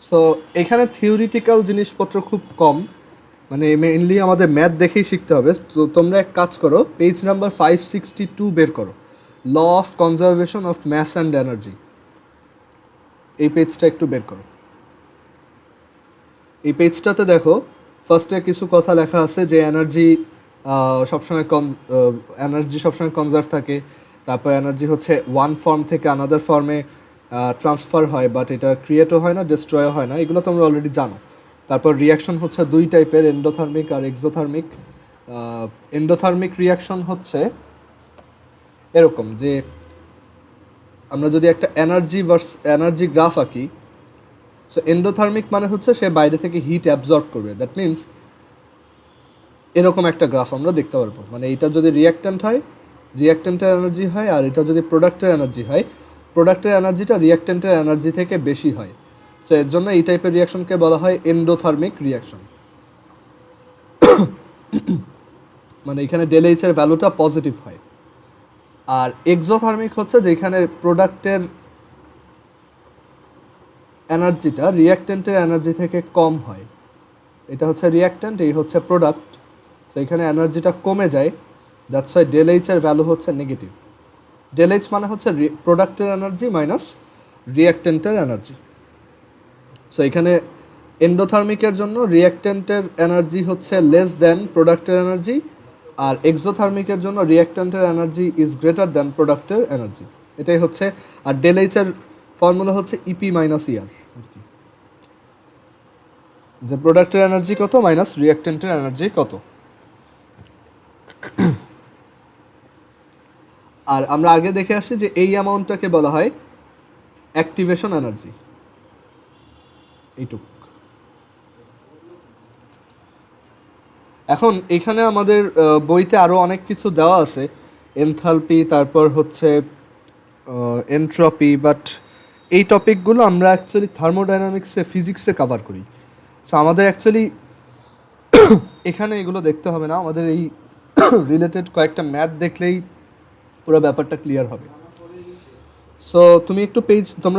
So এখানে theoretical জিনিসপত্র খুব কম, মানে মেইনলি আমাদের ম্যাথ দেখেই শিখতে হবে। তো তোমরা এক কাজ করো, পেজ নাম্বার 562 বের করো, law of conservation of mass and energy. এই পেজটা একটু বের করো। এই পেজটাতে দেখো ফার্স্টে কিছু কথা লেখা আছে যে এনার্জি সবসময় সবসময় কনজার্ভ থাকে। তারপর এনার্জি হচ্ছে ওয়ান ফর্ম থেকে আনাদার ফর্মে ট্রান্সফার হয়, বাট এটা ক্রিয়েটও হয় না, ডিস্ট্রয়ও হয় না, এগুলো তোমরা অলরেডি জানো। তারপর রিয়াকশন হচ্ছে দুই টাইপের, এন্ডোথার্মিক আর এক্সোথার্মিক। এন্ডোথার্মিক রিয়াকশন হচ্ছে এরকম যে আমরা যদি একটা এনার্জি গ্রাফ আঁকি, সো এন্ডোথার্মিক মানে হচ্ছে সে বাইরে থেকে হিট অ্যাবজর্ব করবে। দ্যাট মিনস এরকম একটা গ্রাফ আমরা দেখতে পারবো, মানে এটা যদি রিয়াক্ট্যান্ট হয়, রিয়াক্ট্যান্টের এনার্জি হয়, আর এটা যদি প্রোডাক্টের এনার্জি হয়, প্রোডাক্টের এনার্জিটা রিয়াক্ট্যান্টের এনার্জি থেকে বেশি হয়। সো এর জন্য এই টাইপের রিয়াকশনকে বলা হয় এন্ডোথার্মিক রিয়াকশন। মানে এখানে ডেলএইচ এর ভ্যালুটা পজিটিভ হয়। আর এক্সোথার্মিক হচ্ছে যেখানে প্রোডাক্টের এনার্জিটা রিয়াক্ট্যান্টের এনার্জি থেকে কম হয়। এটা হচ্ছে রিয়াক্ট্যান্ট, এই হচ্ছে প্রোডাক্ট। সো এখানে এনার্জিটা কমে যায়, দ্যাটস ওয়াই ডেলএইচ এর ভ্যালু হচ্ছে নেগেটিভ। ডেলএইচ মানে হচ্ছে প্রোডাক্টের এনার্জি মাইনাস রিয়াক্ট্যান্টের এনার্জি। সো এখানে এন্ডোথার্মিকের জন্য রিয়াক্ট্যান্টের এনার্জি হচ্ছে লেস দ্যান প্রোডাক্টের এনার্জি, আর এক্সোথার্মিকের জন্য রিয়াক্ট্যান্টের এনার্জি ইজ গ্রেটার দ্যান প্রোডাক্টের এনার্জি। এটাই হচ্ছে। আর ডেলএইচ এর ফর্মুলা হচ্ছে ইপি মাইনাস ইয়ার, যে প্রোডাক্টের এনার্জি কত মাইনাস রিয়াক্ট্যান্টের এনার্জি কত। আর আমরা আগে দেখে আসছি যে এই অ্যামাউন্টটাকে বলা হয় অ্যাক্টিভেশন এনার্জি, এইটুক। এখন এখানে আমাদের বইতে আরও অনেক কিছু দেওয়া আছে, এনথালপি, তারপর হচ্ছে এন্ট্রপি, বাট এই টপিকগুলো আমরা অ্যাকচুয়ালি থার্মোডাইনামিক্সে, ফিজিক্সে কভার করি। সো আমাদের অ্যাকচুয়ালি এখানে এগুলো দেখতে হবে না, আমাদের এই রিলেটেড কয়েকটা ম্যাথ দেখলেই পুরো ব্যাপারটা ক্লিয়ার হবে। সো তোমরা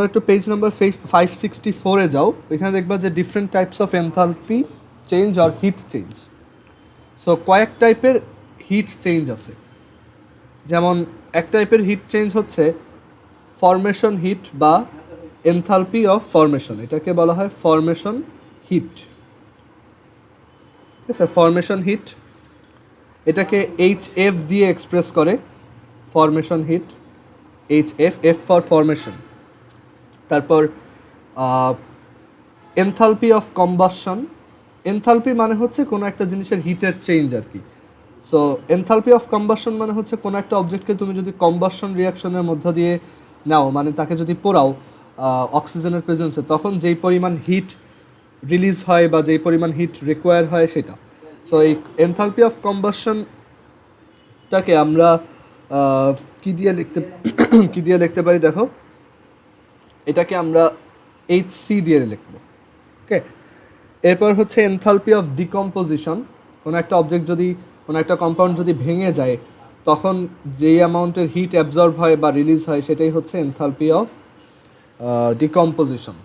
একটু পেজ নাম্বার 564-এ যাও, এখানে দেখবা যে different types of enthalpy change আর হিট চেঞ্জ। সো কয়েক টাইপের হিট চেঞ্জ আছে, যেমন এক টাইপের হিট চেঞ্জ হচ্ছে ফরমেশন হিট বা এনথালপি অফ ফরমেশন, এটাকে বলা হয় ফরমেশন হিট। ঠিক আছে, ফরমেশন হিট এটাকে HF দিয়ে এক্সপ্রেস করে, formation heat, HF, F for formation. তারপর এনথালপি অফ কম্বাসন, এনথালপি মানে হচ্ছে কোনো একটা জিনিসের হিটের চেঞ্জ আর কি। সো এনথালপি অফ কম্বাসন মানে হচ্ছে কোনো একটা অবজেক্টকে তুমি যদি কম্বাসন রিয়াকশনের মধ্য দিয়ে নাও, মানে তাকে যদি পোড়াও অক্সিজেনের প্রেজেন্সে, তখন যেই পরিমাণ হিট রিলিজ হয় বা যেই পরিমাণ হিট রিকোয়ার হয় সেটা। সো এই এনথালপি অফ কম্বাসনটাকে আমরা কী দিয়ে লিখতে পারি দেখো, এটাকে আমরা HC দিয়ে লিখব। ওকে, এরপর হচ্ছে এনথালপি অফ ডিকম্পোজিশন, কোনো একটা অবজেক্ট যদি, কোনো একটা কম্পাউন্ড যদি ভেঙে যায়, তখন যেই অ্যামাউন্টের হিট অ্যাবজর্ব হয় বা রিলিজ হয় সেটাই হচ্ছে এনথালপি অফ ডিকম্পোজিশন।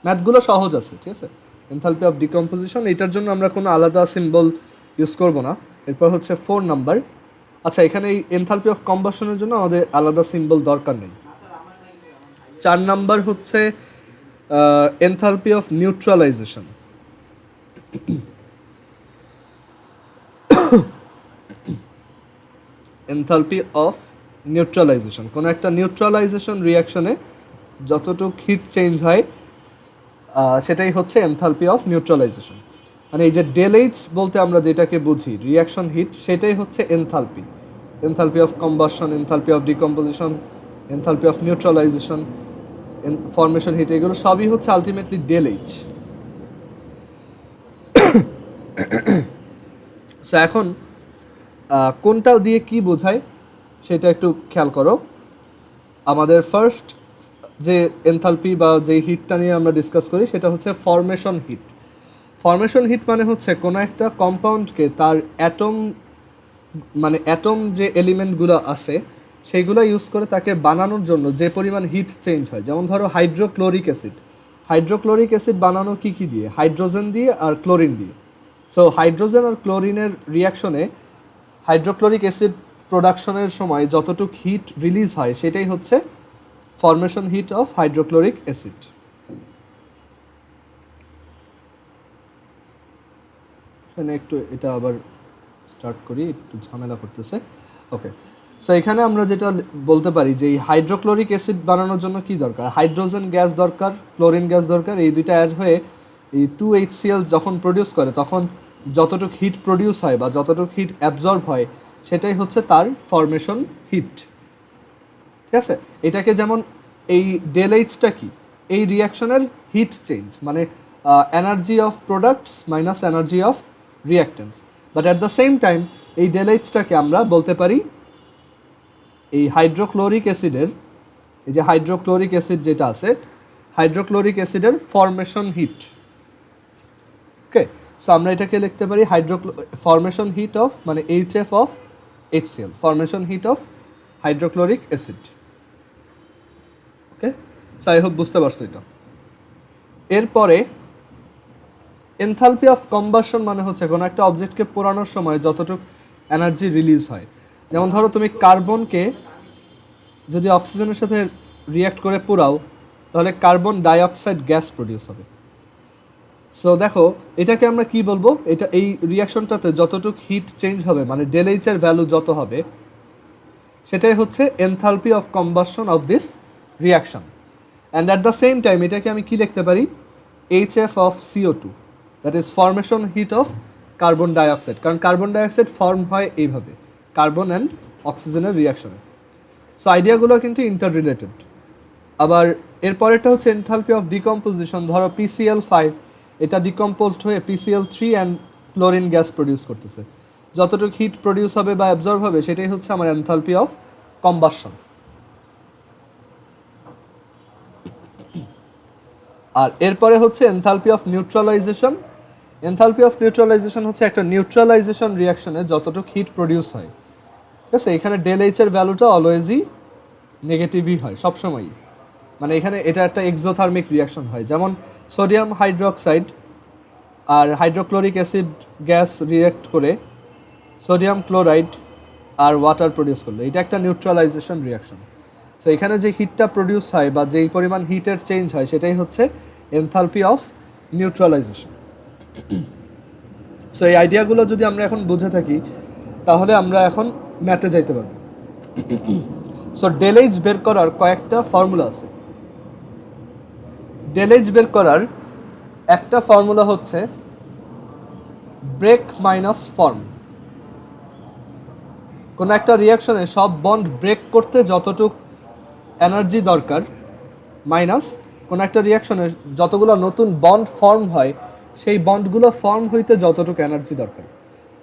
ম্যাথগুলো সহজ আছে, ঠিক আছে। এনথালপি অফ ডিকম্পোজিশন, এটার জন্য আমরা কোনো আলাদা সিম্বল ইউজ করব না। এরপর হচ্ছে 4 নাম্বার। আচ্ছা, এখানে এই এনথালপি অফ কম্বাসনের জন্য আমাদের আলাদা সিম্বল দরকার নেই। 4 নাম্বার হচ্ছে enthalpy of neutralisation. Enthalpy of neutralisation, কোনো একটা নিউট্রালাইজেশন রিয়াকশনে যতটুকু হিট চেঞ্জ হয় সেটাই হচ্ছে এনথালপি অফ নিউট্রালাইজেশন। মানে এই যে ডেলএইচ বলতে আমরা যেটাকে বুঝি রিয়াকশন হিট, সেটাই হচ্ছে enthalpy. Enthalpy of combustion, enthalpy of decomposition, enthalpy of neutralization, formation heat, এগুলো সবই হচ্ছে আলটিমেটলি ডেলএইচ। সো এখন কোনটা দিয়ে কি বোঝায় সেটা একটু খেয়াল করো। আমাদের ফার্স্ট যে এনথালপি বা যে হিটটা নিয়ে আমরা ডিসকাস করি সেটা হচ্ছে ফরমেশন হিট। ফরমেশন হিট মানে হচ্ছে কোনো একটা কম্পাউন্ডকে তার অ্যাটম, মানে অ্যাটম যে এলিমেন্টগুলো আছে সেইগুলো ইউজ করে তাকে বানানোর জন্য যে পরিমাণ হিট চেঞ্জ হয়, যেমন ধরো হাইড্রোক্লোরিক অ্যাসিড। হাইড্রোক্লোরিক অ্যাসিড বানানো কী কী দিয়ে? হাইড্রোজেন দিয়ে আর ক্লোরিন দিয়ে। সো হাইড্রোজেন আর ক্লোরিনের রিয়াকশনে হাইড্রোক্লোরিক অ্যাসিড প্রোডাকশনের সময় যতটুকু হিট রিলিজ হয় সেটাই হচ্ছে formation heat of hydrochloric acid. এখানে একটু এটা আবার স্টার্ট করি, একটু ঝামেলা করতেছে। ওকে, সো এখানে আমরা যেটা বলতে পারি যে এই হাইড্রোক্লোরিক অ্যাসিড বানানোর জন্য কি দরকার? হাইড্রোজেন গ্যাস দরকার, ক্লোরিন গ্যাস দরকার। এই দুইটা অ্যাড হয়ে এই 2HCl যখন প্রডিউস করে তখন যতটুকু হিট প্রডিউস হয় বা যতটুকু হিট অ্যাবজর্ব হয় সেটাই হচ্ছে তার ফরমেশন হিট। ঠিক আছে, এটাকে যেমন এই ডেলএইচটা কি? এই রিয়াকশনের হিট চেঞ্জ, মানে energy of products minus energy of reactants. But at the same time এই ডেলএইচটাকে আমরা বলতে পারি এই হাইড্রোক্লোরিক অ্যাসিডের, এই যে হাইড্রোক্লোরিক অ্যাসিড যেটা আছে, হাইড্রোক্লোরিক অ্যাসিডের ফরমেশন হিট। ওকে, সো আমরা এটাকে লিখতে পারি ফরমেশন হিট অফ, মানে HF of HCl, formation heat of hydrochloric acid. Okay, so I hope বুঝতে পারছো এটা। এরপরে এনথালপি অফ কম্বাসন মানে হচ্ছে কোনো একটা অবজেক্টকে পোড়ানোর সময় যতটুকু এনার্জি রিলিজ হয়। যেমন ধরো তুমি কার্বনকে যদি অক্সিজেনের সাথে রিয়্যাক্ট করে পোড়াও তাহলে কার্বন ডাইঅক্সাইড গ্যাস প্রডিউস হবে। সো দেখো এটাকে আমরা কি বলবো, এটা এই রিয়াকশনটাতে যতটুকু হিট চেঞ্জ হবে মানে ডেলএইচ এর ভ্যালু যত হবে সেটাই হচ্ছে enthalpy of combustion of this reaction. And at the same time এটাকে আমি কি লিখতে পারি? HF of CO2, that is formation heat of carbon dioxide. কারণ কার্বন ডাইঅক্সাইড ফর্ম হয় এইভাবে, কার্বন অ্যান্ড অক্সিজেনের রিয়াকশনে। সো আইডিয়াগুলো কিন্তু ইন্টার রিলেটেড। আবার এরপরেরটা হচ্ছে এনথালপি অফ ডিকম্পোজিশন। ধরো PCl5 এটা ডিকম্পোজড হয়ে PCl3 and chlorine gas produce করতেছে। যতটুকু হিট প্রডিউস হবে বা অ্যাবজর্ব হবে সেটাই হচ্ছে আমার এনথালপি অফ কম্বাসন। আর এরপরে হচ্ছে enthalpy of neutralisation. Enthalpy of neutralisation হচ্ছে একটা নিউট্রালাইজেশন রিয়াকশনে যতটুকু হিট প্রডিউস হয়। ঠিক আছে, এখানে ডেলএইচ এর ভ্যালুটা অলওয়েজই নেগেটিভই হয় সবসময়ই, মানে এখানে এটা একটা এক্সোথার্মিক রিয়াকশন হয়। যেমন সোডিয়াম হাইড্রোক্সাইড আর হাইড্রোক্লোরিক অ্যাসিড গ্যাস রিয়েক্ট করে সোডিয়াম ক্লোরাইড আর ওয়াটার প্রডিউস করলো, এটা একটা নিউট্রালাইজেশন রিয়াকশন। সো এখানে যে হিটটা প্রডিউস হয় বা যেই পরিমাণ হিটের চেঞ্জ হয় সেটাই হচ্ছে এনথালপি অফ নিউট্রালাইজেশন। সো এই আইডিয়াগুলো যদি আমরা এখন বুঝে থাকি তাহলে আমরা এখন ম্যাথে যাইতে পারবো। সো ডেলএইচ বের করার কয়েকটা ফর্মুলা আছে। ডেলএইচ বের করার একটা ফর্মুলা হচ্ছে ব্রেক মাইনাস ফর্ম। কোনো একটা রিয়াকশনে সব বন্ড ব্রেক করতে যতটুকু এনার্জি দরকার মাইনাস কোনো একটা রিয়াকশনে যতগুলো নতুন বন্ড ফর্ম হয় সেই বন্ডগুলো ফর্ম হইতে যতটুকু এনার্জি দরকার।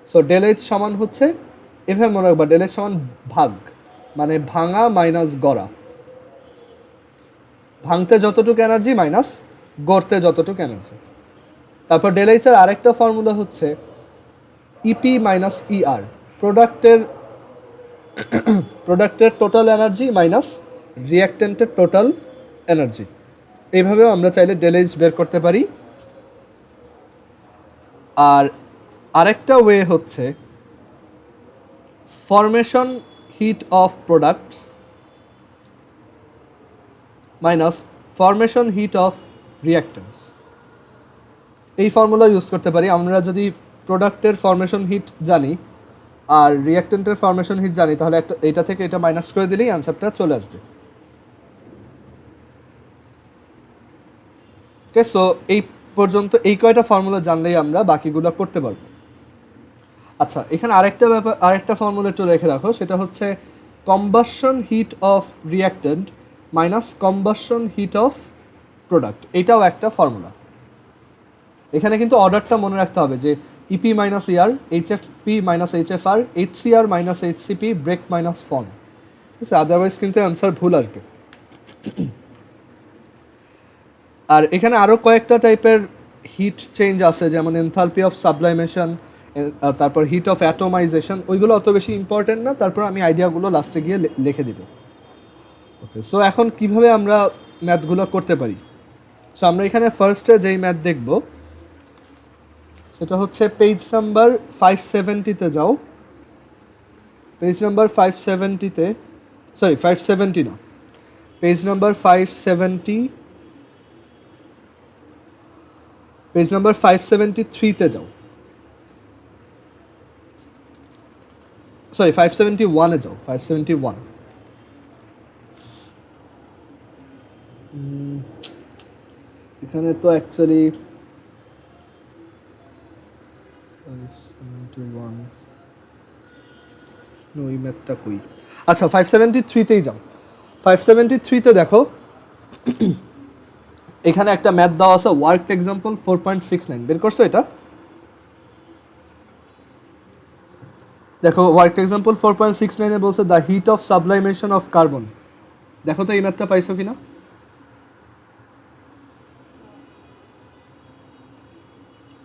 সো ডেলএইচ সমান হচ্ছে, এভাবে মনে রাখবা, ডেলএইচ সমান ভাগ, মানে ভাঙা মাইনাস গড়া। ভাঙতে যতটুকু এনার্জি মাইনাস গড়তে যতটুকু এনার্জি। তারপর ডেলএইচের আরেকটা ফর্মুলা হচ্ছে ইপি মাইনাস ইআর, প্রোডাক্টের টোটাল এনার্জি মাইনাস রিয়াক্টেন্টের টোটাল এনার্জি। এইভাবেও আমরা চাইলে ডেলএইচ বের করতে পারি। আর আরেকটা ওয়ে হচ্ছে formation heat of products minus formation heat of reactants. এই ফর্মুলা ইউজ করতে পারি। আমরা যদি প্রোডাক্টের ফরমেশন হিট জানি আর রিয়াক্টেন্টের ফরমেশন হিট জানি তাহলে এটা থেকে এটা মাইনাস করে দিলেই অ্যান্সারটা চলে আসবে। ওকে, সো এই পর্যন্ত এই কয়টা ফর্মুলা জানলেই আমরা বাকিগুলো করতে পারবো। আচ্ছা, এখানে আরেকটা ফর্মুলা একটু রেখে রাখো, সেটা হচ্ছে combustion heat of reactant minus combustion heat of product. এটাও একটা ফর্মুলা। এখানে কিন্তু অর্ডারটা মনে রাখতে হবে যে EP minus ER, HFP minus HFR, HCR minus HCP, break minus form. ঠিক আছে, আদারওয়াইজ কিন্তু অ্যান্সার ভুল আসবে। আর এখানে আরও কয়েকটা টাইপের হিট চেঞ্জ আছে, যেমন এনথালপি অফ সাবলাইমেশন, তারপর হিট অফ অ্যাটোমাইজেশন, ওইগুলো অত বেশি ইম্পর্টেন্ট না, তারপর আমি আইডিয়াগুলো লাস্টে গিয়ে লিখে দিব। ওকে, সো এখন কিভাবে আমরা ম্যাথগুলো করতে পারি? সো আমরা এখানে ফার্স্টে যেই ম্যাথ দেখব সেটা হচ্ছে পেজ নাম্বার 570-তে যাও। পেজ নাম্বার 570-তে, সরি 570 না, পেজ নাম্বার 570, পেজ নাম্বার 573-তে যাও, সরি 571-এ যাও, 571। এখানে তো অ্যাকচুয়ালি 571, ওই ম্যাথটা কই? আচ্ছা 573-তেই যাও। 573-তে দেখো এখানে একটা ম্যাথ দেওয়া আছে, ওয়ার্কড এক্সাম্পল 4.69, বের করছো এটা? দেখো ওয়ার্কড এক্সাম্পল 4.69-এ বলছে the heat of sublimation of carbon. দেখো তো এই ম্যাথটা পাইছো কিনা?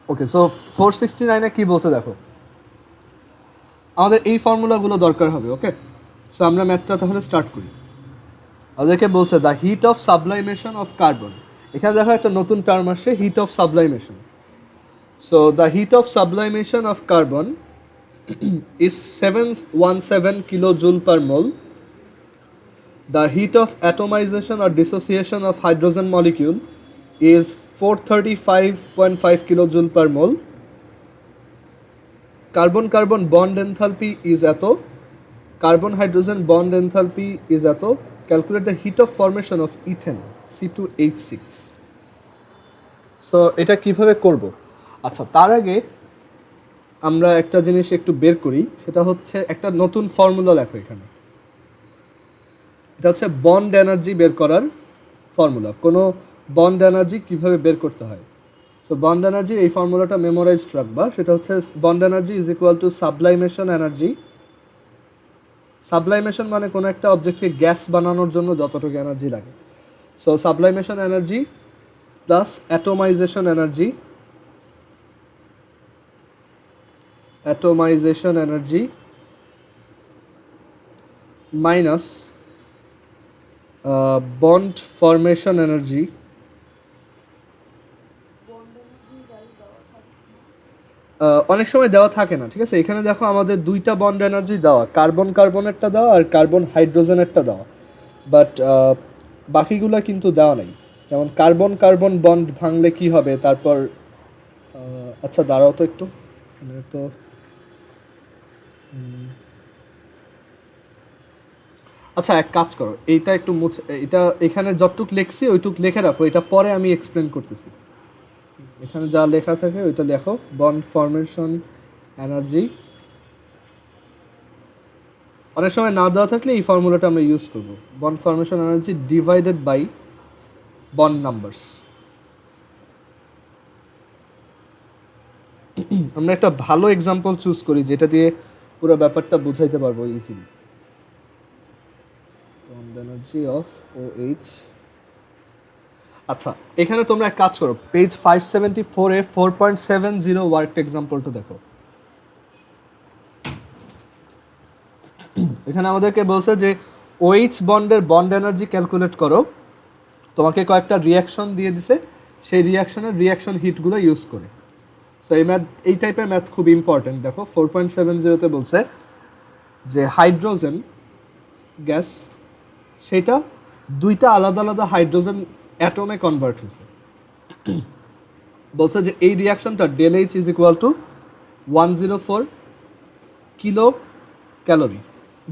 ওকে, সো 469-এ কি বলছে দেখো, আমাদের এই ফর্মুলাগুলো দরকার হবে। ওকে, সো আমরা ম্যাথটা তাহলে স্টার্ট করি। আমাদেরকে বলছে the heat of sublimation of carbon. এখানে দেখো একটা নতুন টার্ম আসছে, heat of sublimation. So the heat of sublimation of carbon is 717 kilojoule per mole. The heat of atomization or dissociation of hydrogen molecule is 435.5 kilojoule per mole. Carbon-carbon bond enthalpy is এত, carbon-hydrogen bond enthalpy is এত. Calculate the heat of formation of ethane C2H6. So এটা কিভাবে করব? আচ্ছা, তার আগে আমরা একটা জিনিস একটু বের করি, সেটা হচ্ছে একটা নতুন ফর্মুলা লেখো এখানে। এটা হচ্ছে বন্ড এনার্জি বের করার ফর্মুলা। কোনো বন্ড এনার্জি কিভাবে বের করতে হয়। সো বন্ড এনার্জি এই ফর্মুলাটা মেমোরাইজড রাখবা, সেটা হচ্ছে bond energy is equal to sublimation energy. Sublimation মানে কোনো একটা অবজেক্টকে গ্যাস বানানোর জন্য যতটুকু এনার্জি লাগে। So sublimation energy plus atomization energy, atomization energy minus bond formation energy অনেক সময় দেওয়া থাকে না, ঠিক আছে? এখানে দেখো আমাদের দুইটা বন্ড এনার্জি দেওয়া, কার্বন কার্বনেরটা দেওয়া আর কার্বন হাইড্রোজেনেরটা দেওয়া, বাট বাকিগুলো কিন্তু দেওয়া নেই। যেমন কার্বন কার্বন বন্ড ভাঙলে কি হবে, তারপর আচ্ছা দাঁড়াও তো একটু, তো আচ্ছা এক কাজ করো, এইটা একটু মুছে, এটা এখানে যতটুক লিখছি ওইটুক লিখে রাখো, এটা পরে আমি এক্সপ্লেন করতেছি। এখানে যা লেখা থাকে ওইটা লেখো। বন্ড ফরমেশন এনার্জি অনেক সময় না দেওয়া থাকলে এই ফর্মুলাটা আমরা ইউজ করব। Bond formation energy divided by bond numbers. আমরা একটা ভালো এক্সাম্পল চুজ করি যেটা দিয়ে পুরো ব্যাপারটা বুঝাইতে পারবো easily. Bond energy of OH। আচ্ছা, এখানে তোমরা এক কাজ করো, পেজ 574-এ 4.70 ওয়ার্কড এক্সাম্পলটা দেখো। এখানে আমাদেরকে বলছে যে OH বন্ডের বন্ড এনার্জি ক্যালকুলেট করো। তোমাকে কয়েকটা রিয়াকশন দিয়ে দিছে, সেই রিয়াকশনের রিয়াকশন হিটগুলো ইউজ করে। সো এই ম্যাথ, এই টাইপের ম্যাথ খুব ইম্পর্টেন্ট। দেখো 4.70-তে বলছে যে হাইড্রোজেন গ্যাস, সেটা দুইটা আলাদা আলাদা হাইড্রোজেন অ্যাটমে কনভার্ট হয়েছে। বলছে যে এই রিয়াকশনটা del H is equal to 104 kilo calorie.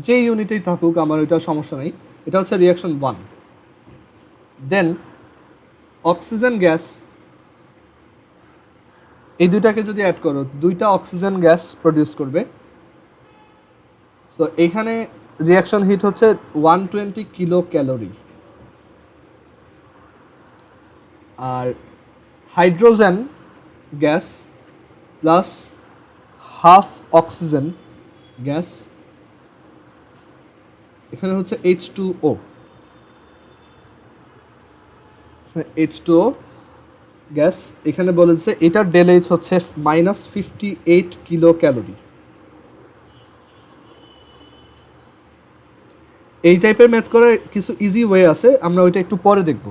যে ইউনিটেই থাকুক আমার ওইটা সমস্যা নেই, এটা হচ্ছে রিয়াকশন 1। দেন অক্সিজেন গ্যাস, এই দুইটাকে যদি অ্যাড করো, দুইটা অক্সিজেন গ্যাস প্রডিউস করবে। সো এইখানে রিয়াকশন হিট হচ্ছে 120 কিলো ক্যালোরি। আর hydrogen gas plus half oxygen gas, এখানে হচ্ছে H2O। H2O গ্যাস, এখানে বলেছে এটার ডেল এইচ হচ্ছে -58 কিলো ক্যালোরি। এই টাইপের ম্যাথ করার কিছু ইজি ওয়ে আছে, আমরা ওইটা একটু পরে দেখব,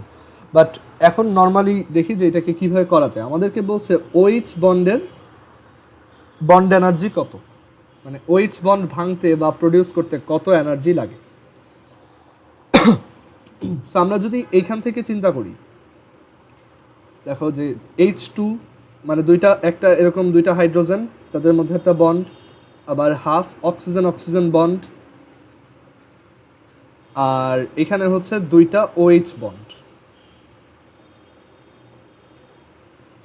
বাট এখন নর্মালি দেখি যে এটাকে কীভাবে করা যায়। আমাদেরকে বলছে OH বন্ডের বন্ড এনার্জি কত, মানে OH বন্ড ভাঙতে বা প্রডিউস করতে কত এনার্জি লাগে। সো আমরা যদি এইখান থেকে চিন্তা করি, দেখো যে H2 মানে একটা এরকম দুইটা হাইড্রোজেন, তাদের মধ্যে একটা বন্ড, আবার হাফ অক্সিজেন অক্সিজেন বন্ড, আর এখানে হচ্ছে দুইটা OH বন্ড।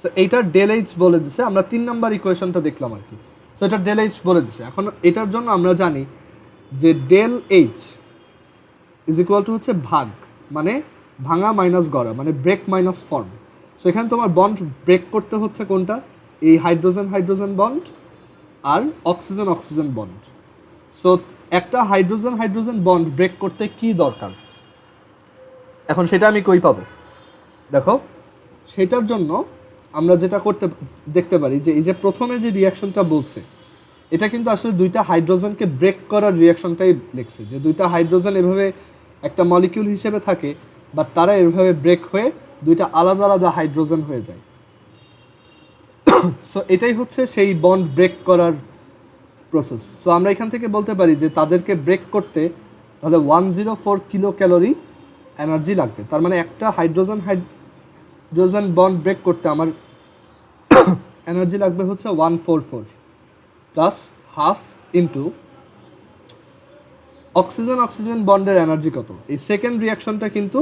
সো এইটার ডেল এইচ বলে দিছে, আমরা 3 নাম্বার ইকুয়েশনটা দেখলাম আর কি। সো এটা ডেল এইচ বলে দিছে। এখন এটার জন্য আমরা জানি যে del H is equal to হচ্ছে ভাগ, মানে ভাঙা মাইনাস গড়া, মানে ব্রেক মাইনাস ফর্ম। সো এখানে তোমার বন্ড ব্রেক করতে হচ্ছে কোনটা, এই হাইড্রোজেন হাইড্রোজেন বন্ড আর অক্সিজেন অক্সিজেন বন্ড। সো একটা হাইড্রোজেন হাইড্রোজেন বন্ড ব্রেক করতে কি দরকার, এখন সেটা আমি কই পাবো? দেখো, সেটার জন্য আমরা যেটা দেখতে পারি যে এই যে প্রথমে যে রিয়াকশনটা বলছে, এটা কিন্তু আসলে দুইটা হাইড্রোজেনকে ব্রেক করার রিয়াকশনটাই লিখছে, যে দুইটা হাইড্রোজেন এভাবে একটা মলিকিউল হিসেবে থাকে, বাট তারা এভাবে ব্রেক হয়ে দুইটা আলাদা আলাদা হাইড্রোজেন হয়ে যায়। সো এটাই হচ্ছে সেই বন্ড ব্রেক করার প্রসেস। সো আমরা এখান থেকে বলতে পারি যে তাদেরকে ব্রেক করতে তাহলে 104 কিলো ক্যালোরি এনার্জি লাগবে। তার মানে একটা হাইড্রোজেন বন্ড ব্রেক করতে আমার এনার্জি লাগবে হচ্ছে 144 plus half into oxygen oxygen বন্ডের এনার্জি কত। এই সেকেন্ড রিয়াকশনটা কিন্তু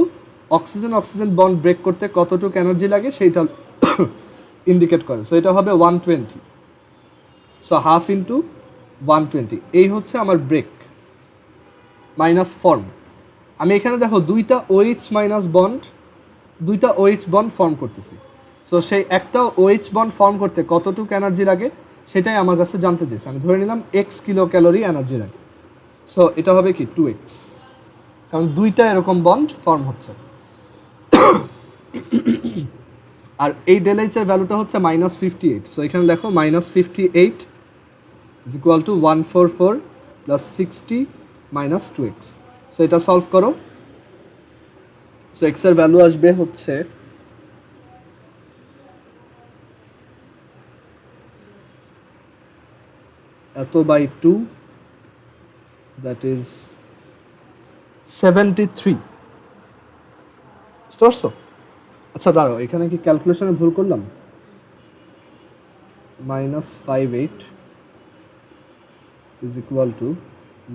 অক্সিজেন অক্সিজেন বন্ড ব্রেক করতে কতটুকু এনার্জি লাগে সেইটা ইন্ডিকেট করে। সো এটা হবে 120, সো হাফ ইন্টু 120, এই হচ্ছে আমার ব্রেক মাইনাস ফর্ম। আমি এখানে দেখো দুইটা OH মাইনাস বন্ড, দুইটা OH বন্ড ফর্ম করতেছি। সো সেই একটা OH বন্ড ফর্ম করতে কতটুকু এনার্জি লাগে সেটাই আমার কাছে জানতে চেয়েছে। আমি ধরে নিলাম x কিলো ক্যালোরি এনার্জি লাগে। সো এটা হবে কি 2x, কারণ দুইটা এরকম বন্ড ফর্ম হচ্ছে। আর এই ডেল এইচ এর ভ্যালুটা হচ্ছে -58। সো এখানে দেখো -58 is equal two 144 plus 60 minus 2x। So এটা সলভ করো। সো x এর ভ্যালু আসবে হচ্ছে এত বাই 2, দ্যাট ইজ 73। বুঝতে পারছো? আচ্ছা দাঁড়াও, এখানে কি ক্যালকুলেশনে ভুল করলাম? -58 is equal two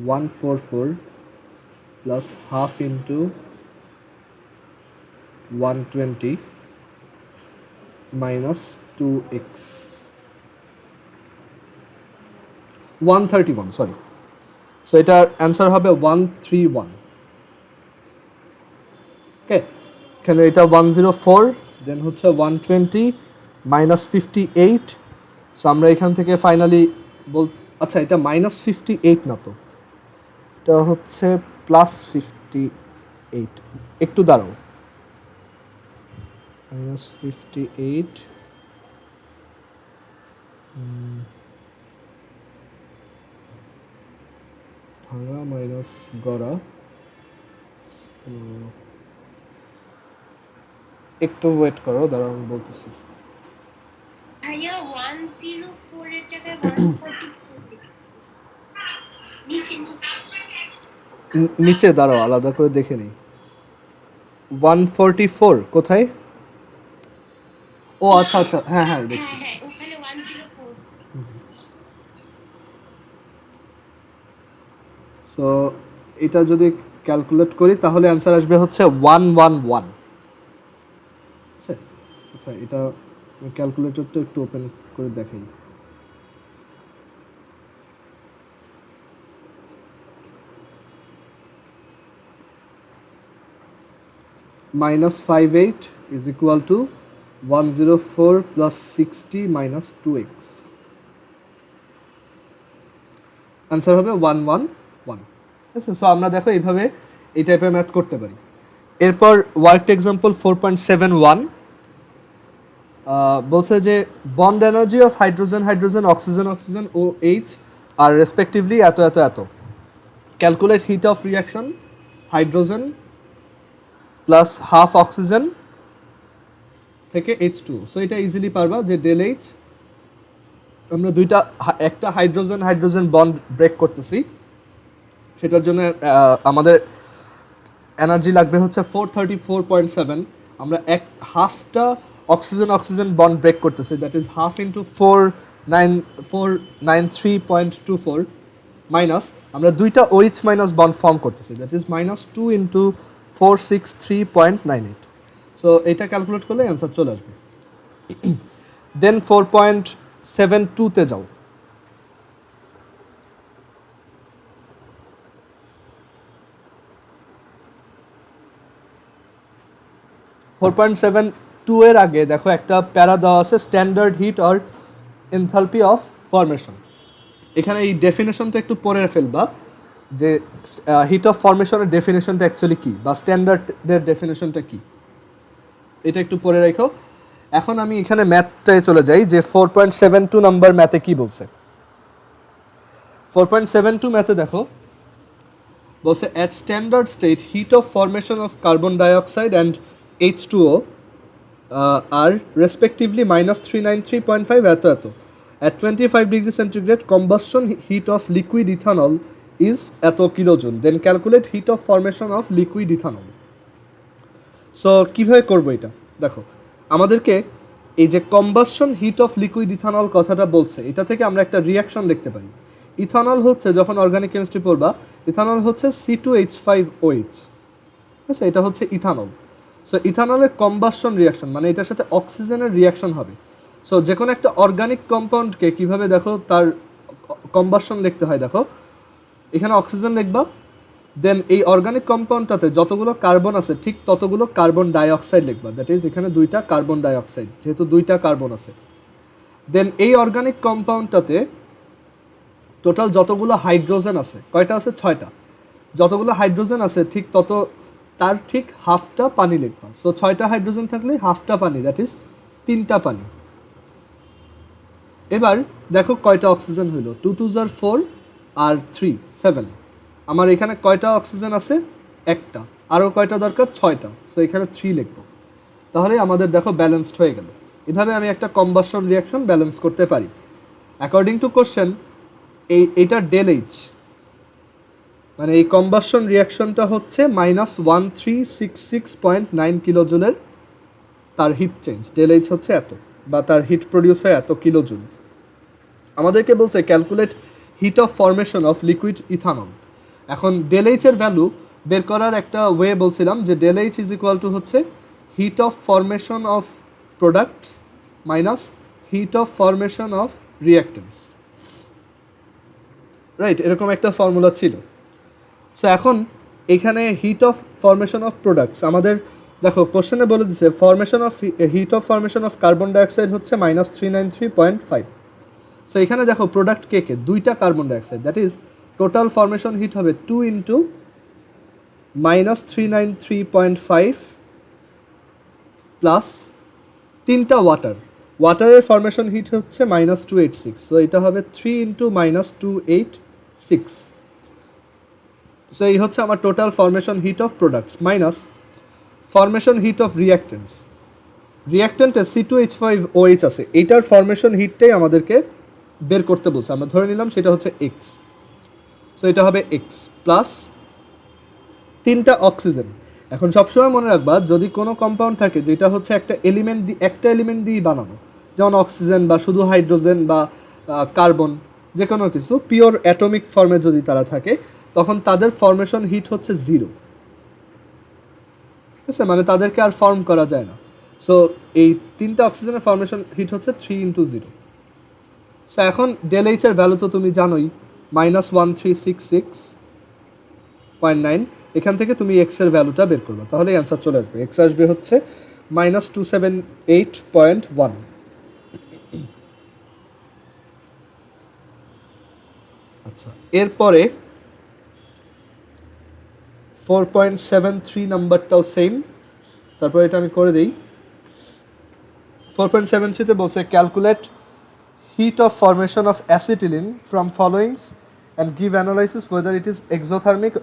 144 plus half into 120 minus 2x, 131, sorry. So এটার অ্যান্সার হবে 131। ওকে, এখানে এটা 104, দেন হচ্ছে 120 মাইনাস 58। সো আমরা এখান থেকে ফাইনালি আচ্ছা এটা -58 না তো, এটা হচ্ছে +58। একটু দাঁড়াও, -58 ভাঙা মাইনাস গড়া, একটু ওয়েট করো, দাঁড়াও আমি বলতেছি। ভাইয়া 104 এর জায়গায় 144 নিচে নিচে দাঁড়াও, আলাদা করে দেখে নেই। 144 কোথায়? ও আচ্ছা আচ্ছা, হ্যাঁ হ্যাঁ দেখছি। হ্যাঁ ওখানে 104। সো এটা যদি ক্যালকুলেট করি তাহলে অ্যান্সার আসবে হচ্ছে 111। আচ্ছা এটা ক্যালকুলেটরটা একটু ওপেন করে দেখাই। -58 is equal to 104 plus 60 minus 2x, answer হবে 111। ঠিক আছে, সো আমরা দেখো এইভাবে এই টাইপের ম্যাথ করতে পারি। এরপর ওয়ার্কড এক্সাম্পল 4.71, বলছে যে bond energy of hydrogen hydrogen oxygen oxygen O H আর রেসপেক্টিভলি এত এত এত। Calculate heat of reaction hydrogen plus half oxygen থেকে H2। সো এটা ইজিলি পারবা যে ডেল এইচ, আমরা একটা হাইড্রোজেন হাইড্রোজেন বন্ড ব্রেক করতেছি, সেটার জন্য আমাদের এনার্জি লাগবে হচ্ছে 434.7। আমরা হাফটা অক্সিজেন অক্সিজেন বন্ড ব্রেক করতেছি, that is half into 493.24 minus আমরা দুইটা OH মাইনাস বন্ড ফর্ম করতেছি, দ্যাট ইজ -2 ইন্টু 463.98। সো এটা ক্যালকুলেট করলে অ্যান্সার চলে আসবে। দেন 4.72-তে যাও। 4.72 এর আগে দেখো একটা প্যারা দেওয়া আছে, standard heat or enthalpy of formation. এখানে এই ডেফিনেশনটা একটু পড়ে ফেলবা যে হিট অফ ফরমেশনের ডেফিনেশনটা অ্যাকচুয়ালি কী, বা স্ট্যান্ডার্ডের ডেফিনেশনটা কী, এটা একটু পড়ে রাখো। এখন আমি এখানে ম্যাথটায় চলে যাই যে 4.72 নাম্বার ম্যাথে কী বলছে। 4.72 ম্যাথে দেখো বলছে at standard state heat of formation of carbon dioxide and H2O আর রেসপেক্টিভলি -393.5 এত এত। At 25 degree centigrade combustion heat of liquid ethanol is এত kilojoule. Then calculate heat of formation of liquid ethanol. So কীভাবে করবো এটা দেখো, আমাদেরকে এই যে combustion heat of liquid ethanol কথাটা বলছে, এটা থেকে আমরা একটা রিয়াকশন দেখতে পারি। ইথানল হচ্ছে, যখন অর্গানিক কেমিস্ট্রি পড়বা, ইথানল হচ্ছে C2H5OH, ঠিক আছে, এটা হচ্ছে ইথানল। সো ইথানলের কম্বাসশন রিয়াকশন মানে এটার সাথে অক্সিজেনের রিয়াকশন হবে। সো যে কোনো একটা অর্গানিক কম্পাউন্ডকে কীভাবে দেখো তার কম্বাসশন লিখতে হয়, দেখো এখানে অক্সিজেন লিখবা, দেন এই অর্গানিক কম্পাউন্ডটাতে যতগুলো কার্বন আছে ঠিক ততগুলো কার্বন ডাইঅক্সাইড লিখবা, দ্যাট ইজ এখানে দুইটা কার্বন ডাইঅক্সাইড, যেহেতু দুইটা কার্বন আছে। দেন এই অর্গানিক কম্পাউন্ডটাতে টোটাল যতগুলো হাইড্রোজেন আছে, কয়টা আছে? 6টা। যতগুলো হাইড্রোজেন আছে ঠিক তার ঠিক হাফটা পানি লিখবা। সো 6টা হাইড্রোজেন থাকলে হাফটা পানি, দ্যাট ইজ 3টা পানি। এবার দেখো কয়টা অক্সিজেন হইল, 2 2 * 4 আর 3 7। আমার এখানে কয়টা অক্সিজেন আছে? একটা। আরও কয়টা দরকার? 6টা। সো এখানে 3 লিখবো, তাহলে আমাদের দেখো ব্যালেন্সড হয়ে গেল। এভাবে আমি একটা কম্বাসশন রিয়াকশন ব্যালেন্স করতে পারি। অ্যাকর্ডিং টু কোশ্চেন এইটা ডেল এইচ, মানে এই কম্বাসশন রিয়াকশনটা হচ্ছে -1366.9 কিলোজুলের তার হিট চেঞ্জ, ডেল এইচ হচ্ছে এত, বা তার হিট প্রডিউস হয় এত কিলোজুল। আমাদেরকে বলছে calculate heat of formation of liquid ethanol. এখন ডেল এইচের ভ্যালু বের করার একটা ওয়ে বলছিলাম যে del H is equal to হচ্ছে heat of formation of products minus heat of formation of reactants, right? এরকম একটা ফর্মুলা ছিল। সো এখন এখানে heat of formation of products আমাদের দেখো কোশ্চেনে বলে দিচ্ছে formation of heat of formation of carbon dioxide হচ্ছে -393.5। সো এখানে দেখো প্রোডাক্ট কে দুইটা carbon dioxide, that is total formation heat হবে 2 ইন্টু -393.5 প্লাস 3টা ওয়াটারের ফরমেশন হিট হচ্ছে -286। সো এটা হবে 3 ইন্টু -286। সো এই হচ্ছে আমার total formation heat of products minus formation heat of reactants. রিয়াক্টেন্টে C2H5OH আছে, এইটার ফরমেশন হিটটাই আমাদেরকে বের করতে বলছে, আমরা ধরে নিলাম সেটা হচ্ছে X। সো এটা হবে X প্লাস 3টা অক্সিজেন। এখন সবসময় মনে রাখবা যদি কোনো কম্পাউন্ড থাকে যেটা হচ্ছে একটা এলিমেন্ট দিয়েই বানানো, যেমন অক্সিজেন বা শুধু হাইড্রোজেন বা কার্বন, যে কোনো কিছু পিওর অ্যাটমিক ফর্মে যদি তারা থাকে তখন তাদের ফরমেশন হিট হচ্ছে 0, ঠিক আছে, মানে তাদেরকে আর ফর্ম করা যায় না। সো এই 3টা অক্সিজেনের ফরমেশন হিট হচ্ছে 3 ইন্টু 0। সো এখন ডেল এইচের ভ্যালু তো তুমি জানোই -1366.9। এখান থেকে তুমি এক্সের ভ্যালুটা বের করবে, তাহলে অ্যান্সার চলে আসবে। এক্স আসবে হচ্ছে -278.1। আচ্ছা, এরপরে 4.73 নাম্বারটাও সেম, তারপরে এটা আমি করে দিই। 4.73 তে বলছে calculate heat of formation of acetylene from followings and give analysis weather it is exothermic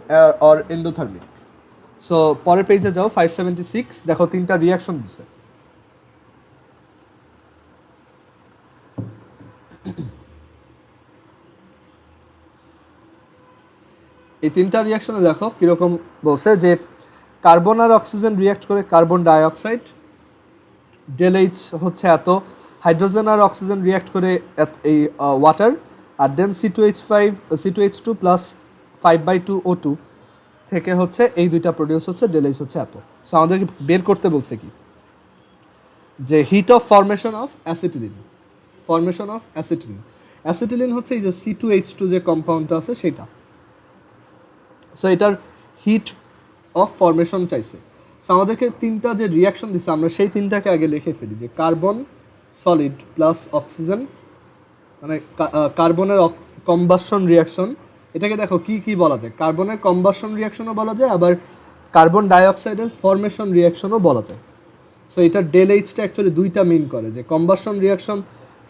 or endothermic. So পরের পেজে যাও 576, দেখো তিনটা রিয়াকশন দিছে। এই তিনটা রিয়াকশনে দেখো কীরকম বলছে যে কার্বন আর অক্সিজেন রিয়াক্ট করে কার্বন ডাইঅক্সাইড, ডেলএইচ হচ্ছে এত, হাইড্রোজেন আর অক্সিজেন রিয়াক্ট করে এই ওয়াটার, আর দেন C2H2 প্লাস 5/2O2 থেকে হচ্ছে এই দুইটা প্রডিউস হচ্ছে, ডেলএইচ হচ্ছে এত। সো আমাদেরকে বের করতে বলছে কি যে hit of formation of acetylene, acetylene হচ্ছে এই যে C2H2 যে কম্পাউন্ডটা আছে সেটা। সো এটার হিট অফ ফরমেশন চাইছে। সো আমাদেরকে তিনটা যে রিয়াকশন দিচ্ছে আমরা সেই তিনটাকে আগে লিখে ফেলি, যে কার্বন সলিড প্লাস অক্সিজেন, মানে কার্বনের কম্বাসন রিয়াকশন। এটাকে দেখো কি কি বলা যায়, কার্বনের কম্বাসন রিয়াকশনও বলা যায়, আবার কার্বন ডাইঅক্সাইডের ফরমেশন রিয়াকশনও বলা যায়। সো এটার ডেল এইচটা অ্যাকচুয়ালি দুইটা মিন করে, যে combustion reaction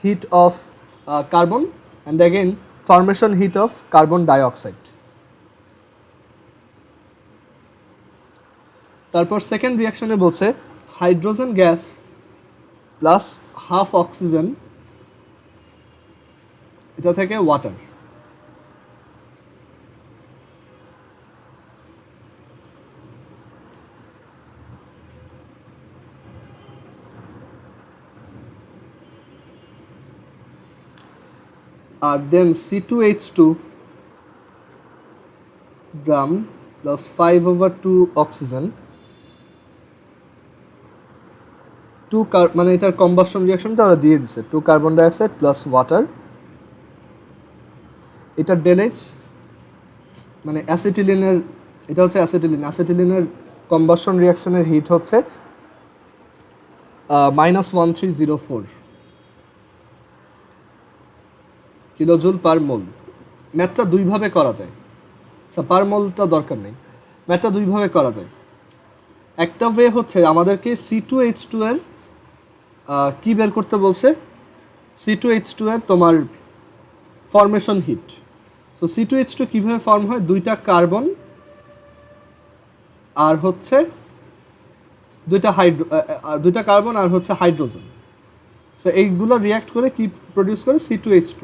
hit of carbon and again formation heat of carbon dioxide. তারপর সেকেন্ড রিয়াকশনে বলছে hydrogen gas plus half oxygen, এটা থেকে ওয়াটার। আর দেন C2H2 গ্রাম প্লাস 5/2 অক্সিজেন, মানে এটার কম্বাসন রিয়াকশনটা ওরা দিয়ে দিছে 2 কার্বন ডাইঅক্সাইড প্লাস ওয়াটার। এটা ডেলএইচ মানে অ্যাসিটিলিনের, এটা হচ্ছে অ্যাসিটিলিনের কম্বাসন রিয়াকশনের হিট হচ্ছে -1304 কিলোজুল পার মোল। ম্যাথটা দুইভাবে করা যায়, আচ্ছা পার মোলটা দরকার নেই, ম্যাথটা দুইভাবে করা যায়। একটা ওয়ে হচ্ছে আমাদেরকে C2H2 এর কি বের করতে বলছে, C2H2 এর তোমার ফরমেশন হিট। সো C2H2 কীভাবে ফর্ম হয়, দুইটা কার্বন আর হচ্ছে দুইটা কার্বন আর হচ্ছে হাইড্রোজেন। সো এইগুলো রিয়াক্ট করে কি প্রডিউস করে, C2H2।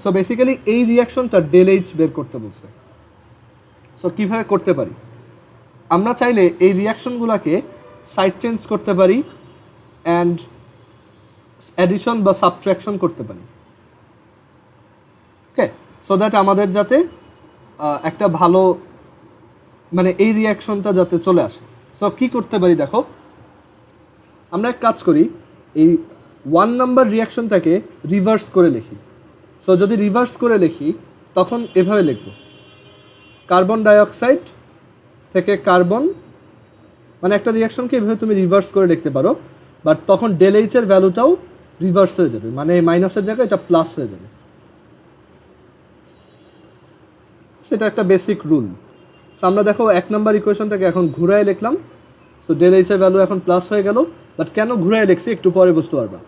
সো বেসিক্যালি এই রিয়াকশনটা ডেলএইচ বের করতে বলছে। সো কীভাবে করতে পারি, আমরা চাইলে এই রিয়াকশনগুলোকে সাইড চেঞ্জ করতে পারি অ্যান্ড অ্যাডিশন বা সাবট্রাকশন করতে পারি, ওকে, সো দ্যাট আমাদের যাতে একটা ভালো মানে এই রিয়াকশনটা যাতে চলে আসে। সো কী করতে পারি দেখো, আমরা এক কাজ করি, এই 1 নাম্বার রিয়াকশনটাকে রিভার্স করে লিখি। সো যদি রিভার্স করে লিখি তখন এভাবে লিখব, কার্বন ডাইঅক্সাইড থেকে কার্বন, মানে একটা রিয়াকশনকে এভাবে তুমি রিভার্স করে লিখতে পারো, বাট তখন ডেলএইচ এর ভ্যালুটাও রিভার্স হয়ে যাবে, মানে মাইনাসের জায়গায় এটা প্লাস হয়ে যাবে। সেটা একটা বেসিক রুল। সো আমরা দেখো 1 নাম্বার ইকুয়েশনটাকে এখন ঘুরায় লিখলাম। সো ডেলএইচ এর ভ্যালু এখন প্লাস হয়ে গেল, বাট কেন ঘুরায় লিখছি একটু পরে বুঝতে পারবা।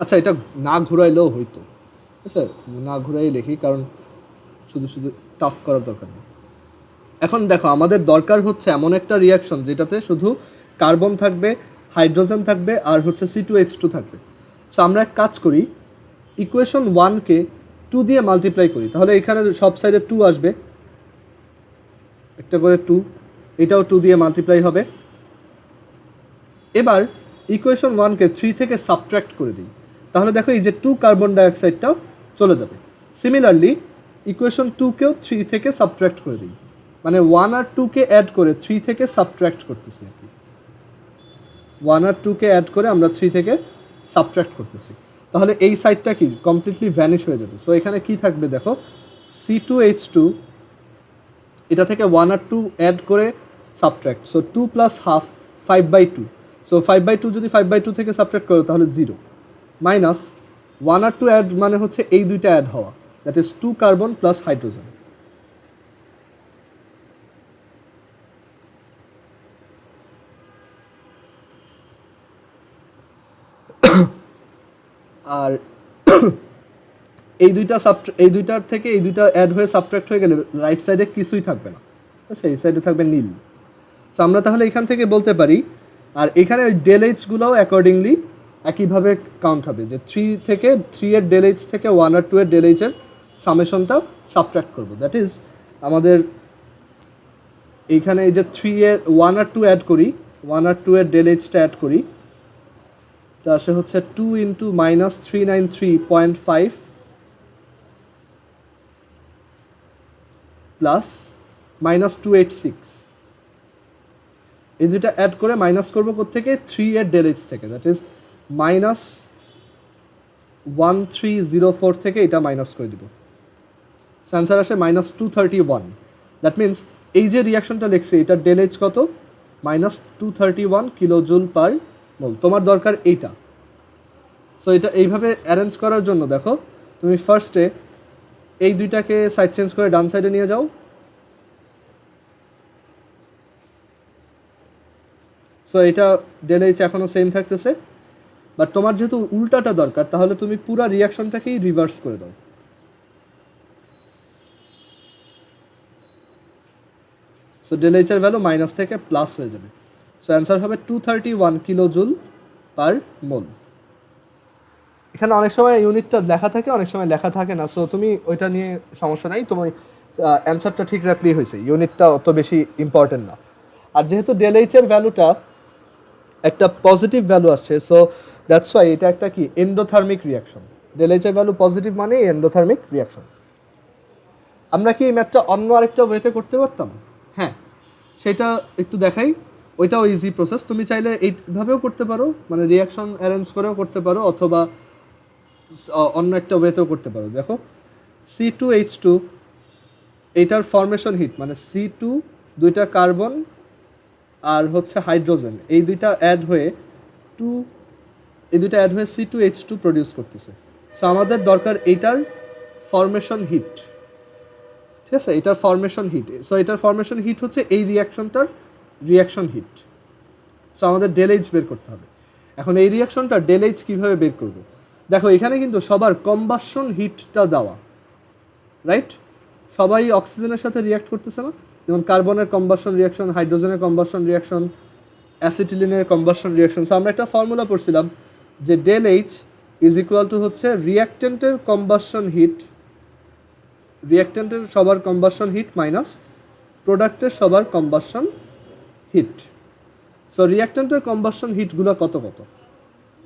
আচ্ছা এটা না ঘুরাইলেও হইতো, আচ্ছা না ঘুরাই লিখি, কারণ শুধু শুধু টাফ করার দরকার নেই। এখন দেখো আমাদের দরকার হচ্ছে এমন একটা রিয়াকশন যেটাতে শুধু কার্বন থাকবে, হাইড্রোজেন থাকবে আর হচ্ছে C2H2 থাকবে। সো আমরা এক কাজ করি, ইকুয়েশন 1কে 2 দিয়ে মাল্টিপ্লাই করি, তাহলে এখানে সব সাইডে 2 আসবে, একটা করে 2, এটাও 2 দিয়ে মাল্টিপ্লাই হবে। এবার ইকুয়েশন 1কে 3 থেকে সাবট্র্যাক্ট করে দিই, তাহলে দেখো এই যে 2 কার্বন ডাইঅক্সাইডটা চলে যাবে। সিমিলারলি ইকুয়েশন 2কেও 3 থেকে সাবট্র্যাক্ট করে দিই, মানে 1 আর 2কে অ্যাড করে 3 থেকে সাবট্র্যাক্ট করতেছি আর কি, 1 আর 2কে অ্যাড করে আমরা 3 থেকে সাবট্র্যাক্ট করতেছি, তাহলে এই সাইডটা কি কমপ্লিটলি ভ্যানিশ হয়ে যাবে। সো এখানে কি থাকবে দেখো, C2H2 এটা থেকে 1 আর 2 অ্যাড করে subtract, so 2 plus half 5/2, so 5/2 যদি 5/2 থেকে সাবট্র্যাক্ট করো তাহলে 0, মাইনাস 1 আর 2 অ্যাড মানে হচ্ছে এই দুইটা অ্যাড হওয়া, that is 2 carbon plus hydrogen. আর এই দুইটার থেকে এই দুইটা অ্যাড হয়ে সাবট্রাক্ট হয়ে গেলে রাইট সাইডে কিছুই থাকবে না, সেই সাইডে থাকবে নীল। সো আমরা তাহলে এখান থেকে বলতে পারি, আর এখানে ওই ডেল এইচগুলোও অ্যাকর্ডিংলি একইভাবে কাউন্ট হবে, যে 3 এর ডেল এইচ থেকে 1 আর 2 এর ডেল এইচের সামেশনটা সাবট্রাক্ট করবো। দ্যাট ইজ আমাদের এইখানে এই যে 3 এর 1 আর 2 অ্যাড করি, 1 আর 2 এর ডেল এইচটা অ্যাড করি, তা আসে হচ্ছে 2 ইন্টু মাইনাস 393.5 প্লাস মাইনাস 286। এই দুইটা অ্যাড করে মাইনাস করবো কোত্থেকে? 3 এর ডেল এইচ থেকে, দ্যাট ইজ মাইনাস 1304 থেকে এটা মাইনাস করে দিব। সো অ্যান্সার আসে মাইনাস 231। দ্যাট মিনস এই যে রিয়াকশনটা লিখছি এটার ডেল এইচ কত? মাইনাস 231 কিলোজুল পার মোল। তোমার দরকার এইটা। সো এটা এইভাবে অ্যারেঞ্জ করার জন্য দেখো, তুমি ফার্স্টে এই দুইটাকে সাইড চেঞ্জ করে ডান সাইডে নিয়ে যাও। সো এটা ডেল এইচ এখনও সেম থাকতেছে, বাট তোমার যেহেতু উল্টাটা দরকার তাহলে তুমি পুরো রিয়াকশনটাকেই রিভার্স করে দাও। সো ডেল এইচের ভ্যালু মাইনাস থেকে প্লাস হয়ে যাবে। সো অ্যান্সার হবে 231 কিলোজুল পার মোল। এখানে অনেক সময় ইউনিটটা লেখা থাকে, অনেক সময় লেখা থাকে না। সো তুমি ওইটা নিয়ে সমস্যা নাই, তুমি অ্যান্সারটা ঠিক রাখলেই হয়েছে, ইউনিটটা অত বেশি ইম্পর্টেন্ট না। আর যেহেতু ডেল এইচের ভ্যালুটা একটা পজিটিভ ভ্যালু আসছে, সো দ্যাটস ওয়াই এটা একটা কি এন্ডোথার্মিক রিয়াকশন। ডেল এইচের ভ্যালু পজিটিভ মানে এন্ডোথার্মিক রিয়াকশন। আমরা কি এই ম্যাথটা অন্য আরেকটা ওয়েতে করতে পারতাম? হ্যাঁ, সেটা একটু দেখাই। ওইটাও ইজি প্রসেস। তুমি চাইলে এইভাবেও করতে পারো, মানে রিয়াকশন অ্যারেঞ্জ করেও করতে পারো, অথবা অন্য একটা ওয়েতেও করতে পারো। দেখো C2H2 এইটার ফরমেশন হিট মানে C2 দুইটা কার্বন আর হচ্ছে হাইড্রোজেন, এই দুইটা অ্যাড হয়ে C2H2 প্রডিউস করতেছে। সো আমাদের দরকার এইটার ফরমেশন হিট, ঠিক আছে? এটার ফরমেশন হিট। সো এটার ফরমেশন হিট হচ্ছে এই রিয়াকশনটার রিয়াকশন হিট। সো আমাদের ডেল এইচ বের করতে হবে। এখন এই রিয়াকশনটা ডেল এইচ কীভাবে বের করব? দেখো এখানে কিন্তু সবার কম্বাসন হিটটা দেওয়া, রাইট? সবাই অক্সিজেনের সাথে রিয়াক্ট করতেছে না? যেমন কার্বনের কম্বাসন রিয়াকশন, হাইড্রোজেনের কম্বাসন রিয়াকশন, অ্যাসিটিলিনের কম্বাসন রিয়াকশন। সো আমরা একটা ফর্মুলা পড়ছিলাম যে del H is equal to হচ্ছে রিয়াক্টেন্টের কম্বাসন হিট, রিয়াক্টেন্টের সবার কম্বাসন হিট মাইনাস প্রোডাক্টের সবার কম্বাসন হিট। সো রিয়াক্টেন্টের কম্বাসন হিটগুলো কত কত?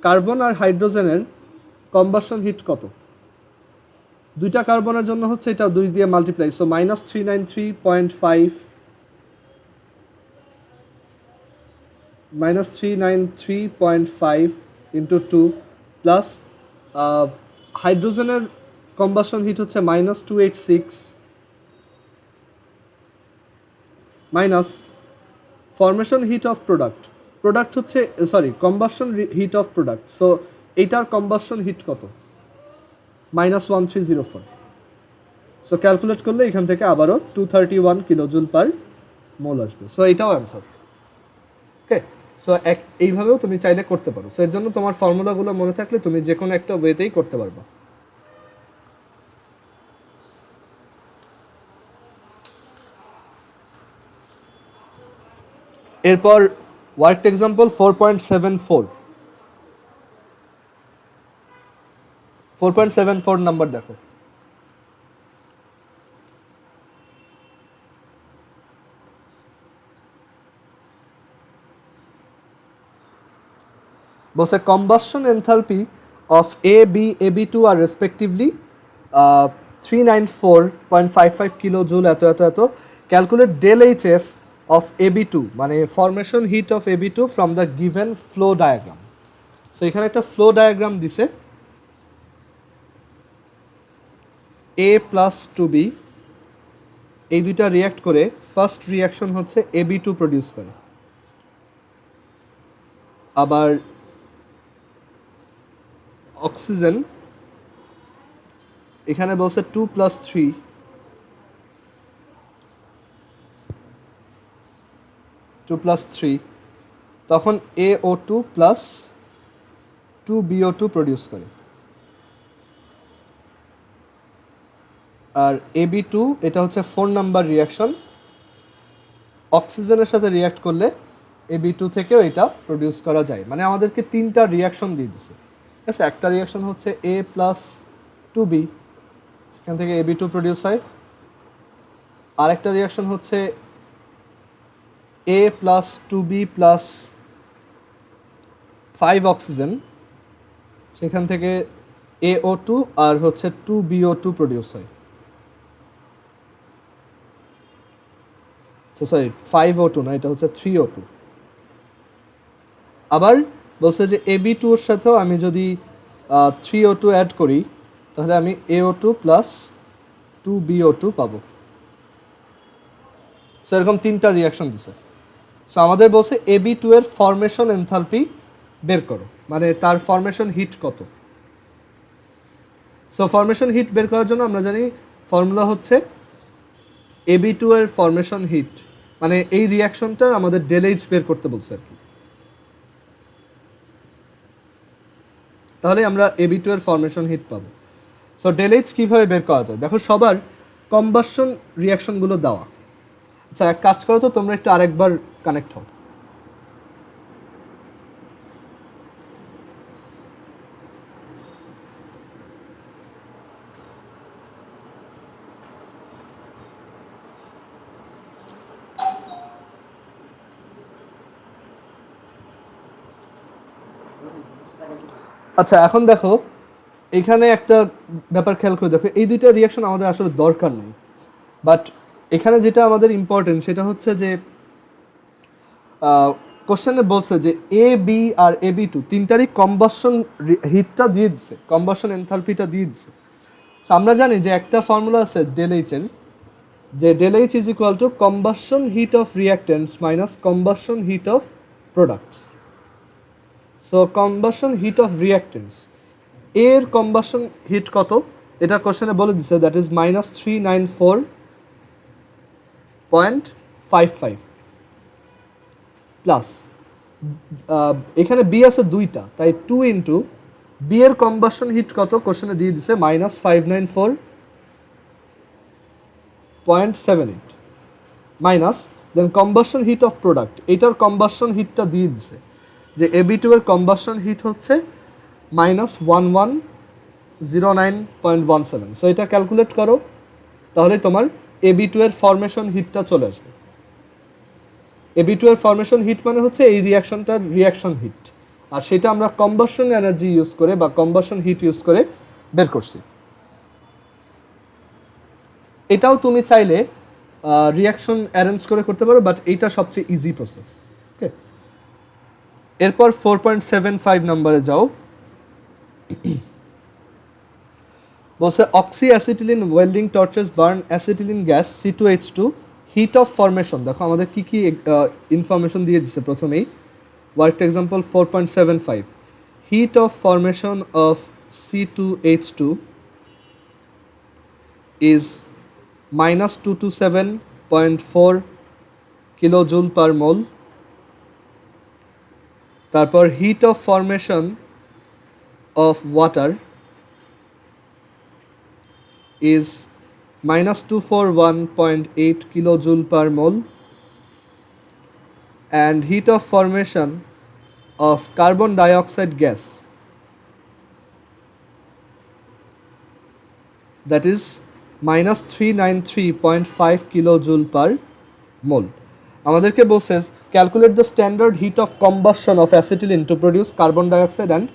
কার্বন আর হাইড্রোজেনের কম্বাসন হিট কত? দুইটা কার্বনের জন্য হচ্ছে এটা 2 দিয়ে multiply, so minus 393.5 into 2 plus হাইড্রোজেনের কম্বাসন হিট হচ্ছে minus 286 minus formation heat of product হচ্ছে combustion heat of product. So এইটার কম্বাসন হিট কত? মাইনাস 1304। সো ক্যালকুলেট করলে এখান থেকে আবারও 231 কিলোজুল পার মোল আসবে। সো এটাও অ্যান্সার। ওকে, সো এইভাবেও তুমি চাইলে করতে পারো। সো এর জন্য তোমার ফর্মুলাগুলো মনে থাকলে তুমি যে কোনো একটা ওয়েতেই করতে পারবা। এরপর ওয়ার্ক এক্সাম্পল 4.74 নাম্বার দেখো। বলছে combustion enthalpy of AB2 are respectively 394.55 kilojoule এত। Calculate del HF of AB2 মানে formation heat of AB2 from the given flow diagram. So এখানে একটা flow diagram দিছে, A plus 2B এই দুইটা রিয়াক্ট করে ফার্স্ট রিয়াকশন হচ্ছে AB2 প্রডিউস করে। আবার অক্সিজেন এখানে বলছে 2 plus 3 তখন AO2 plus 2BO2 প্রডিউস করে। আর AB2 এটা হচ্ছে 4 নাম্বার রিয়াকশন, অক্সিজেনের সাথে রিয়াক্ট করলে AB2 থেকেও এটা প্রডিউস করা যায়। মানে আমাদেরকে 3টা রিয়াকশন দিয়ে দিছে, ঠিক আছে। একটা রিয়াকশন হচ্ছে A+2B, সেখান থেকে AB2 প্রডিউস হয়। আরেকটা রিয়াকশন হচ্ছে A+2B+5 অক্সিজেন, সেখান থেকে AO2 আর হচ্ছে 2BO2 প্রডিউস হয়। সরি 5O2 না, এটা হচ্ছে 3O2। আবার বলছে যে AB2 এর সাথেও আমি যদি 3O2 অ্যাড করি তাহলে আমি AO2 প্লাস 2BO2 পাবো। সো এরকম 3টা রিয়াকশন দিছে। সো আমাদের বলছে AB2 এর ফরমেশন এনথালপি বের করো, মানে তার ফরমেশন হিট কত। সো ফরমেশন হিট বের করার জন্য আমরা জানি ফর্মুলা হচ্ছে AB2 এর ফরমেশন হিট, মানে এই রিয়াকশনটার আমাদের ডেলএইচ বের করতে বলছে আর কি। তাহলে আমরা AB2 এর ফরমেশন হিট পাবো। সো ডেলএইচ কীভাবে বের করা যায়, দেখো সবার কম্বাসন রিয়াকশনগুলো দেওয়া। আচ্ছা এক কাজ করো তো, তোমরা একটু আরেকবার কানেক্ট হও। আচ্ছা এখন দেখো এখানে একটা ব্যাপার খেয়াল করে দেখো, এই দুইটা রিয়াকশন আমাদের আসলে দরকার নেই, বাট এখানে যেটা আমাদের ইম্পর্টেন্ট সেটা হচ্ছে যে কোশ্চেনে বলছে যে AB আর AB2 তিনটারই কম্বাসন হিটটা দিয়ে দিচ্ছে, কম্বাসন এনথালপিটা দিয়ে দিচ্ছে। সো আমরা জানি যে একটা ফর্মুলা আছে ডেলএইচ এর, যে del H is equal to combustion heat of reactants minus combustion heat of products. So combustion heat of reactants এর কম্বাসন হিট কত এটা কোশ্চেনে বলে দিচ্ছে, দ্যাট ইজ -394.55 প্লাস এখানে বি আছে দুইটা, তাই 2 ইন্টু বি এর কম্বাসন হিট কত কোশ্চেনে দিয়ে দিছে -594.78 minus then combustion heat of product, এটার কম্বাসন হিটটা দিয়ে দিছে যে AB2 এর কম্বাসন হিট হচ্ছে -1109.17। সো এটা ক্যালকুলেট করো, তাহলে তোমার AB2 এর ফরমেশন হিটটা চলে আসবে। AB2 এর ফরমেশন হিট মানে হচ্ছে এই রিয়াকশনটার রিয়াকশন হিট, আর সেটা আমরা কম্বাসন এনার্জি ইউজ করে বা কম্বাসন হিট ইউজ করে বের করছি। এটাও তুমি চাইলে রিয়াকশন অ্যারেঞ্জ করে করতে পারো, বাট এইটা সবচেয়ে ইজি প্রসেস। ওকে, এরপর 4.75 নম্বরে যাও। বলছে oxy acetylene welding torches burn acetylene gas C2H2 heat of formation. দেখো আমাদের কী কী ইনফরমেশন দিয়ে দিচ্ছে প্রথমেই। Work example 4.75 heat of formation of C2H2 is -227.4 kilojoule per mole. তারপর heat of formation of water is -241.8 kilojoule per mole, and heat of formation of carbon dioxide gas, that is -393.5 kilojoule per mole. আমাদেরকে বলছে calculate the standard heat of combustion of acetylene to produce carbon dioxide and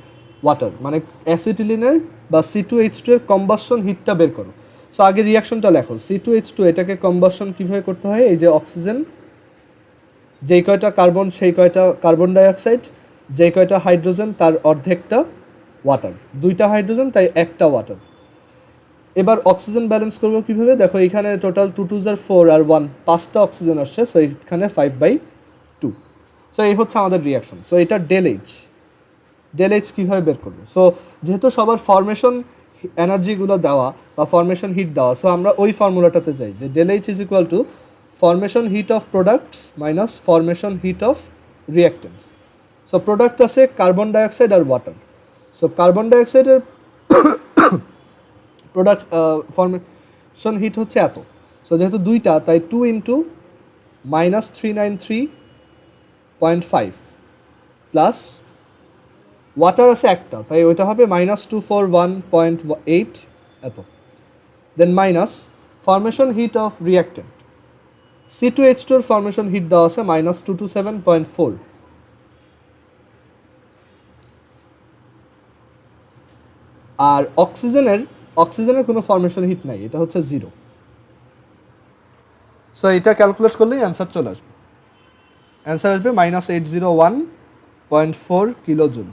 water, মানে অ্যাসিটিলিনের বা C2H2 এর combustion হিটটা বের করো। So আগে রিয়াকশনটা লেখো, C2H2 এটাকে কম্বাসন কীভাবে করতে হয়, এই যে অক্সিজেন, যেই কয়টা কার্বন সেই কয়টা কার্বন ডাইঅক্সাইড, যেই কয়টা হাইড্রোজেন তার অর্ধেকটা ওয়াটার, দুইটা হাইড্রোজেন তাই একটা ওয়াটার। এবার অক্সিজেন ব্যালেন্স করবো কীভাবে, দেখো এখানে টোটাল 2 2 4 আর 1 5টা অক্সিজেন আসছে, সো এখানে 5/2। সো এই হচ্ছে আমাদের রিয়াকশন। সো এটা ডেলএইচ কীভাবে বের করবো। সো যেহেতু সবার ফরমেশন এনার্জিগুলো দেওয়া বা ফরমেশন হিট দেওয়া, সো আমরা ওই ফর্মুলাটাতে যাই যে del H is equal to formation heat of products minus formation heat of reactants. So product আছে কার্বন ডাইঅক্সাইড আর ওয়াটার। সো কার্বন ডাইঅক্সাইডের প্রোডাক্ট ফরমেশন হিট হচ্ছে এত। সো যেহেতু দুইটা, তাই 2 ইন্টু -393.5 প্লাস ওয়াটার আছে একটা, তাই ওইটা হবে -241.8 এত। Then minus formation heat of reactant, C2H2 এর ফরমেশন হিট দেওয়া আছে -227.4। আর অক্সিজেনের কোনো ফরমেশন হিট নাই, এটা হচ্ছে 0। সো এটা ক্যালকুলেট করলেই অ্যান্সার চলে আসবে। অ্যান্সার আসবে -801.4 কিলোজুল।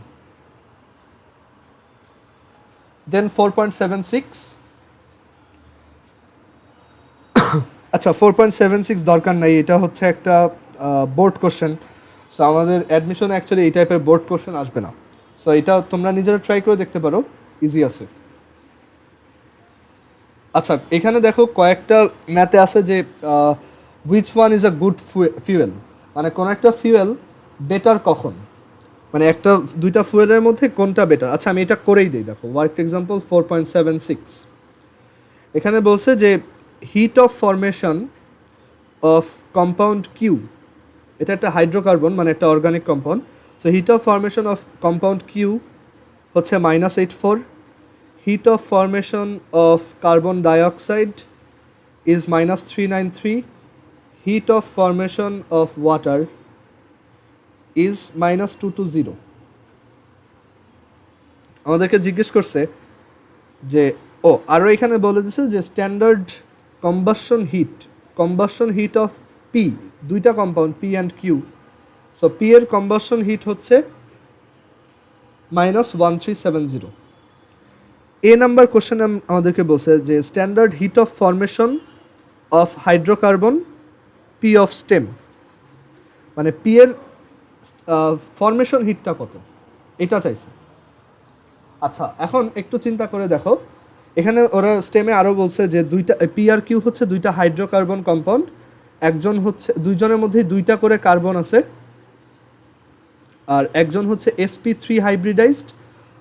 দেন 4.76, আচ্ছা 4.76 দরকার নাই, এটা হচ্ছে একটা বোর্ড কোশ্চেন। সো আমাদের অ্যাডমিশনে অ্যাকচুয়ালি এই টাইপের বোর্ড কোশ্চেন আসবে না। সো এটা তোমরা নিজেরা ট্রাই করে দেখতে পারো, ইজি আছে। আচ্ছা এখানে দেখো কয়েকটা ম্যাথে আছে যে which one is a good fuel, মানে কোন একটা ফিউয়েল বেটার কখন, মানে দুইটা ফুয়েলের মধ্যে কোনটা বেটার। আচ্ছা আমি এটা করেই দিই, দেখো ওয়ার্ক এক্সাম্পল 4.76। এখানে বলছে যে hit of formation of compound Q, এটা একটা হাইড্রোকার্বন মানে একটা organic compound. So heat of formation of compound Q হচ্ছে -84, heat of formation of carbon dioxide is -393, heat of formation of water is -220। আমাদেরকে জিজ্ঞেস করছে যে আরও এখানে বলে দিছে যে standard combustion heat of P, দুইটা compound P and Q. So P এর কম্বাসন হিট হচ্ছে -1370। এ নাম্বার কোশ্চেন আমাদেরকে বলছে যে standard heat of formation of hydrocarbon P of stem, মানে পি এর ফরমেশন হিটটা কত, এটা চাইছে। আচ্ছা এখন একটু চিন্তা করে দেখো, এখানে ওরা স্টেমে আরও বলছে যে দুইটা পি আর কিউ হচ্ছে দুইটা হাইড্রোকার্বন কম্পাউন্ড, দুইজনের মধ্যেই দুইটা করে কার্বন আছে, আর একজন হচ্ছে sp3 হাইব্রিডাইজড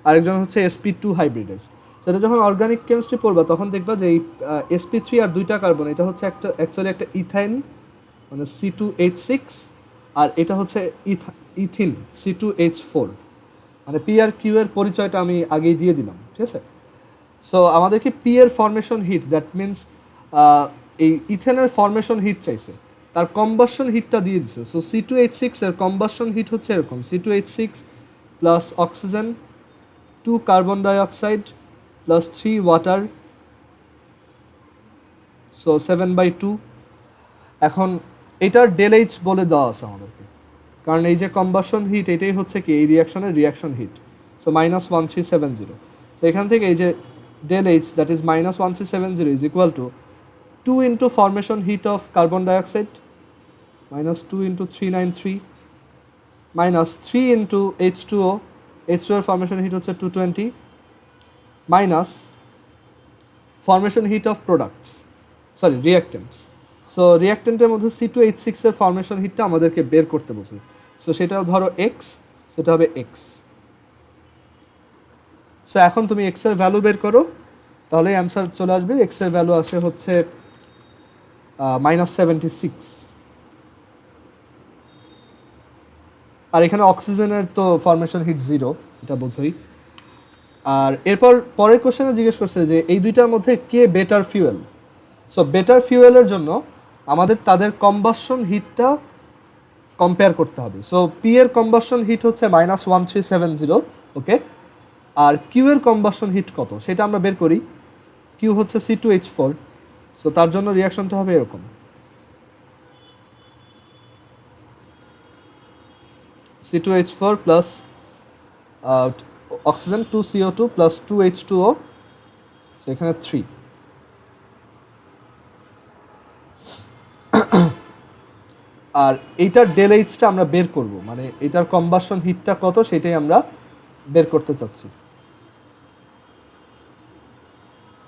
আর একজন হচ্ছে sp2 হাইব্রিডাইজড। সেটা যখন অর্গানিক কেমিস্ট্রি পড়বা তখন দেখবা যে এই sp3 আর দুইটা কার্বন, এটা হচ্ছে অ্যাকচুয়ালি একটা ইথাইন মানে C2H6, আর এটা হচ্ছে ইথিন C2H4। মানে পি আর কিউ এর পরিচয়টা আমি আগেই দিয়ে দিলাম, ঠিক আছে। সো আমাদেরকে পি এর ফরমেশন হিট, দ্যাট মিনস এই ইথেনের ফরমেশন হিট চাইছে, তার কম্বাসন হিটটা দিয়ে দিছে। সো C2H6 এর কম্বাসন হিট হচ্ছে এরকম, C2H6 plus oxygen, 2 carbon dioxide plus 3 water, so 7/2। এখন এটার ΔH বলে দেওয়া আছে আমাদেরকে, কারণ এই যে কম্বাসন হিট এটাই হচ্ছে কি এই রিয়াকশনের রিয়াকশন হিট। সো -1370। তো এখান থেকে এই যে ΔH that is -1370 is equal to 2 into formation heat of carbon dioxide -2 into 393 -3 into H2O, H2O এর ফরমেশন হিট হচ্ছে 220 minus formation heat of reactants. So রিঅ্যাক্টেন্টের মধ্যে C2H6 এর ফরমেশন হিটটা আমাদেরকে বের করতে বলছে। সো সেটা ধরো x, সেটা হবে x। সো এখন তুমি x এর ভ্যালু বের করো, তাহলে অ্যান্সার চলে আসবে। x এর ভ্যালু আসে হচ্ছে -76। আর এখানে অক্সিজেনের তো ফরমেশন হিট 0, এটা বোঝোই। আর এরপর পরের কোশ্চেনে জিজ্ঞেস করছে যে এই দুইটার মধ্যে কে বেটার ফিউয়েল। সো বেটার ফিউয়েলের জন্য আমাদের তাদের কম্বাসন হিটটা কম্পেয়ার করতে হবে। সো পি এর কম্বাসন হিট হচ্ছে -1370, ওকে। আর কিউ এর কম্বাসন হিট কত সেটা আমরা বের করি। কিউ হচ্ছে C2H4, সো তার জন্য রিয়াকশনটা হবে এরকম, C2H4 plus oxygen 2CO2 plus 2H2O, so এখানে 3। আর এইটার ΔHটা আমরা বের করব, মানে এটার কম্বাসন হিটটা কত সেটাই আমরা বের করতে চাচ্ছি।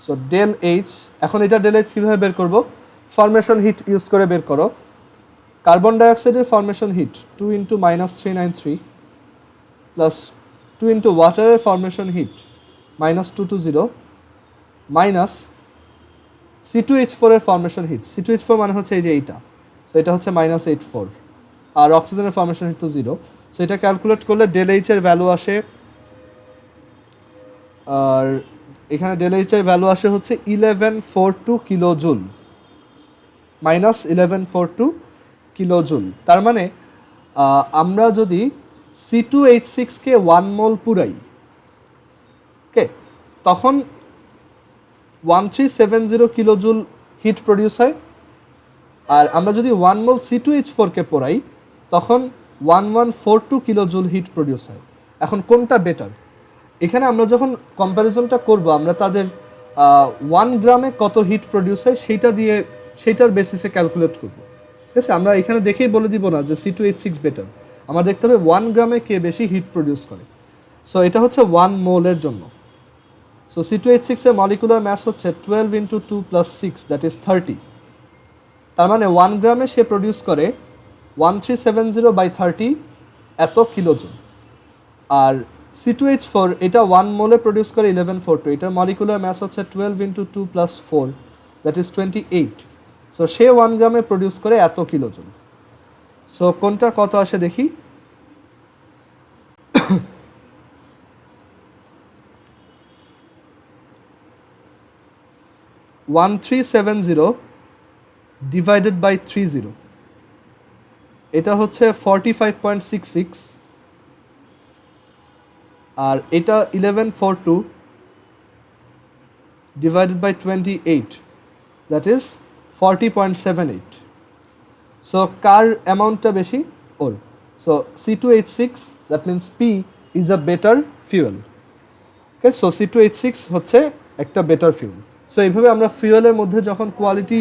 সো ΔH, এখন এটা ΔH কীভাবে বের করব, ফরমেশন হিট ইউজ করে বের করো। কার্বন ডাইঅক্সাইডের formation heat 2 into -393 plus 2 into ওয়াটারের ফরমেশন হিট -220 মাইনাস C2H4 এর ফর্মেশন হিট, C2H4 মানে হচ্ছে এই যে এইটা, সো এটা হচ্ছে -84, আর অক্সিজেনের ফর্মেশন হিট তো 0। সো এটা ক্যালকুলেট করলে ডেল এইচ এর ভ্যালু আসে, আর এখানে ডেল এইচ এর ভ্যালু আসে হচ্ছে 1142 কিলোজুল, -1142 কিলোজুল। তার মানে আমরা যদি C2H6 কে 1 মোল পুরাই, ওকে, তখন 1370 কিলোজুল হিট প্রডিউস হয়। আর আমরা যদি 1 মোল C2H4 কে পোড়াই তখন 1142 কিলোজুল হিট প্রডিউস হয়। এখন কোনটা বেটার? এখানে আমরা যখন কম্প্যারিজনটা করব, আমরা তাদের 1 গ্রামে কত হিট প্রডিউস হয় সেইটার বেসিসে ক্যালকুলেট করব। ঠিক আছে, আমরা এখানে দেখেই বলে দিব না যে C2H6 বেটার, আমরা দেখতে হবে 1 গ্রামে কে বেশি হিট প্রডিউস করে। সো এটা হচ্ছে 1 মোলের জন্য। সো C2H6 এর মলিকুলার ম্যাস হচ্ছে 12 × 2 + 6, দ্যাট ইজ 30। তার মানে 1 গ্রামে সে প্রডিউস করে 1370/30 এত কিলোজুল। আর C2H4 এটা 1 মোলে প্রডিউস করে 1142, এটার মলিকুলার ম্যাস হচ্ছে 12 × 2 + 4, দ্যাট ইজ 28। সো সে 1 গ্রামে প্রডিউস করে এত কিলোজুল। সো কোনটা কত আসে দেখি। 1370 ডিভাইডেড বাই 30, এটা হচ্ছে 45.66, আর এটা 1142 divided by 28, that is 40.78। So কার অ্যামাউন্টটা বেশি? ওর। So C2H6, that means P is a better fuel. Okay, so C2H6 হচ্ছে একটা বেটার ফিউয়েল। সো এইভাবে আমরা ফিউয়েলের মধ্যে যখন কোয়ালিটি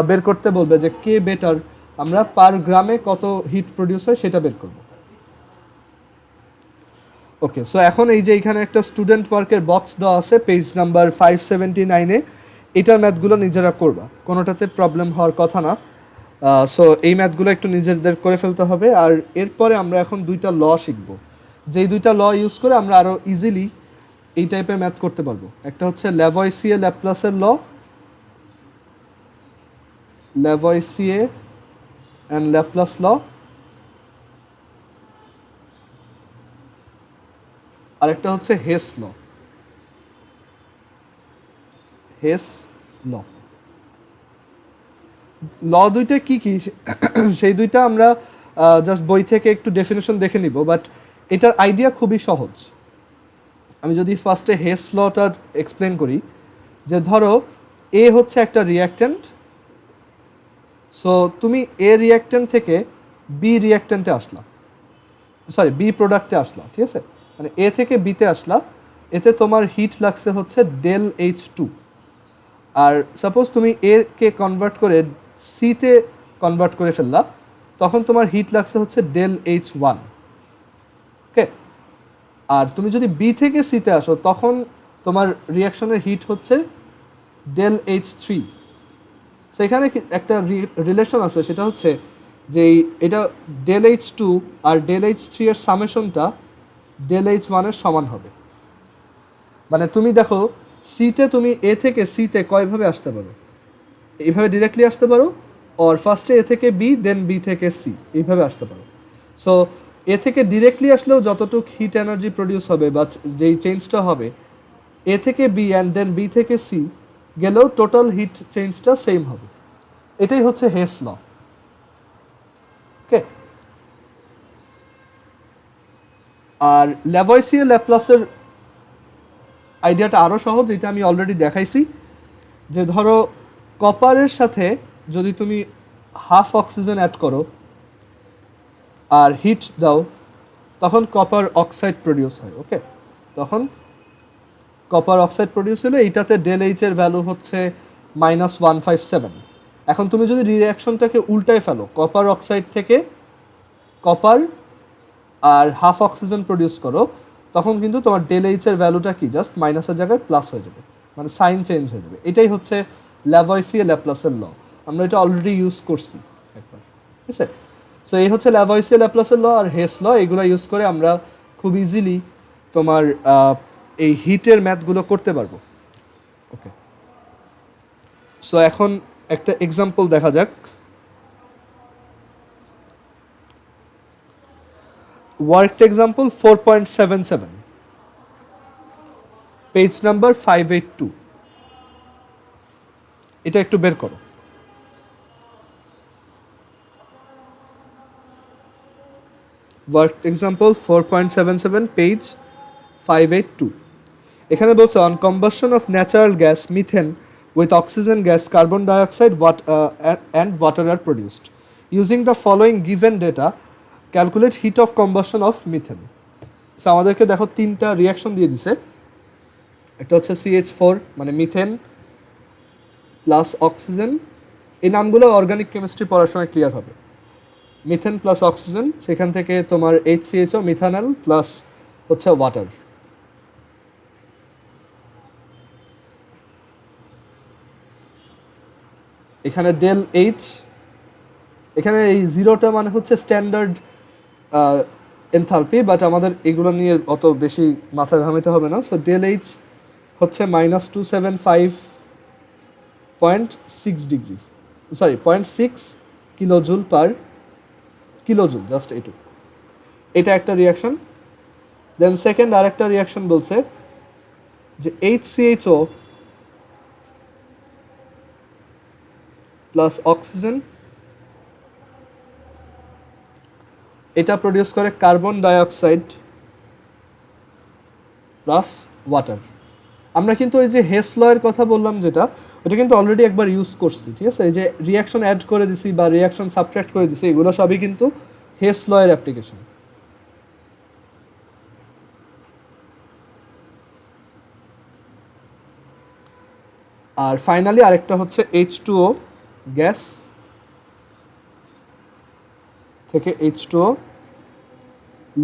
বের করতে বলবে যে কে বেটার, আমরা পার গ্রামে কত হিট প্রডিউস হয় সেটা বের করব। ওকে, সো এখন এই যে এখানে একটা স্টুডেন্ট ওয়ার্কের বক্স দেওয়া আছে পেজ নাম্বার 579-এ, এটার ম্যাথগুলো নিজেরা করবা, কোনোটাতে প্রবলেম হওয়ার কথা না। সো এই ম্যাথগুলো একটু নিজেদের করে ফেলতে হবে। আর এরপরে আমরা এখন দুইটা ল শিখব, যেই দুইটা ল ইউজ করে আমরা আরও ইজিলি এই টাইপের ম্যাথ করতে পারবো। একটা হচ্ছে ল্যাভয়েসিয়ে ল্যাপ্লাসের ল, ল্যাভয়েসিয়ে অ্যান্ড ল্যাপ্লাস ল, আরেকটা হচ্ছে হেস ল, হেস ল। ল দুইটা কি কি সেই দুইটা আমরা জাস্ট বই থেকে একটু ডেফিনেশন দেখে নিব, বাট এটার আইডিয়া খুবই সহজ। আমি যদি ফার্স্টে হেস লটা এক্সপ্লেন করি, যে ধরো এ হচ্ছে একটা রিঅ্যাক্ট্যান্ট, সো তুমি এ রিঅ্যাক্ট্যান্ট থেকে বি রিঅ্যাক্ট্যান্টে আসলা, সরি বি প্রোডাক্টে আসলা, ঠিক আছে, মানে এ থেকে বিতে আসলা, এতে তোমার হিট লাগছে হচ্ছে ΔH2। আর সাপোজ তুমি এ কে কনভার্ট করে সিতে কনভার্ট করে ফেললা, তখন তোমার হিট লাগছে হচ্ছে ΔH1। ওকে, আর তুমি যদি বি থেকে সিতে আসো তখন তোমার রিয়াকশনের হিট হচ্ছে ΔH3। সো এখানে একটা রিলেশন আছে, সেটা হচ্ছে যে এটা ΔH2 আর ΔH3 এর সামেশনটা ΔH1 এর সমান হবে। মানে তুমি দেখো সিতে তুমি এ থেকে সিতে কয়ভাবে আসতে পারো, এইভাবে ডিরেক্টলি আসতে পারো, আর ফার্স্টে এ থেকে বি দেন বি থেকে সি, এইভাবে আসতে পারো। সো এ থেকে ডিরেক্টলি আসলেও যতটুকু হিট এনার্জি প্রডিউস হবে বা যেই চেঞ্জটা হবে, এ থেকে বি অ্যান্ড দেন বি থেকে সি গেলেও টোটাল হিট চেঞ্জটা সেম হবে। এটাই হচ্ছে হেস ল। ওকে, আর ল্যাভয়েসিয়ে ল্যাপ্লাসের আইডিয়াটা আরও সহজ, এটা আমি অলরেডি দেখাইছি। যে ধরো কপারের সাথে যদি তুমি হাফ অক্সিজেন অ্যাড করো আর হিট দাও, তখন কপার অক্সাইড প্রডিউস হয়। ওকে, তখন কপার অক্সাইড প্রডিউস হলে এইটাতে ΔH এর ভ্যালু হচ্ছে -157। এখন তুমি যদি রিঅ্যাকশনটাকে উল্টায় ফেলো, কপার অক্সাইড থেকে কপার আর হাফ অক্সিজেন প্রডিউস করো, তখন কিন্তু তোমার ΔH এর ভ্যালুটা কি জাস্ট মাইনাসের জায়গায় প্লাস হয়ে যাবে, মানে সাইন চেঞ্জ হয়ে যাবে। এটাই হচ্ছে ল্যাভয়েসিয়ে ল্যাপ্লাসের ল। আমরা এটা অলরেডি ইউজ করছি একবার, ঠিক আছে। সো এই হচ্ছে ল্যাভয়েসিয়ে ল্যাপ্লাসের ল আর হেস ল। এগুলো ইউজ করে আমরা খুব ইজিলি তোমার এই হিটের ম্যাথগুলো করতে পারবো। ওকে, সো এখন একটা এক্সাম্পল দেখা যাক। Worked example 4.77, page number 582। এটা একটু বের করো। Worked example 4.77, page 582। এখানে বলছে on combustion of natural gas methane with oxygen gas, carbon dioxide and water are produced. Using the following given data, calculate heat of combustion of methane. So আমাদেরকে দেখো তিনটা reaction দিয়ে দিছে। একটা হচ্ছে CH4 মানে মিথেন প্লাস অক্সিজেন, এই নামগুলো অর্গানিক কেমিস্ট্রি পড়ার সময় ক্লিয়ার হবে। মিথেন প্লাস অক্সিজেন, সেখান থেকে তোমার HCHO মিথানল প্লাস হচ্ছে ওয়াটার। এখানে ডেল এইচ, এখানে এই জিরোটা মানে হচ্ছে স্ট্যান্ডার্ড এনথালপি, বাট আমাদের এগুলো নিয়ে অত বেশি মাথা ঘামাতে হবে না। সো ডেল এইচ হচ্ছে -275.6 ডিগ্রি, সরি 0.6 কিলোজুল পার কিলোজুল, জাস্ট এইটুকু। এটা একটা রিয়াকশন। দেন সেকেন্ড আরেকটা রিয়াকশন বলছে যে HCHO প্লাস অক্সিজেন, এটা প্রডিউস করে কার্বন ডাইঅক্সাইড প্লাস ওয়াটার। আমরা কিন্তু এই যে হেস লয়ের কথা বললাম যেটা, ওটা কিন্তু অলরেডি একবার ইউজ করছি, ঠিক আছে? এই যে রিয়াকশন অ্যাড করে দিছি বা রিয়াকশন সাবট্রাক্ট করে দিছি, এগুলো সবই কিন্তু হেস লয়ের অ্যাপ্লিকেশন। আর ফাইনালি আরেকটা হচ্ছে H2O গ্যাস থেকে H2O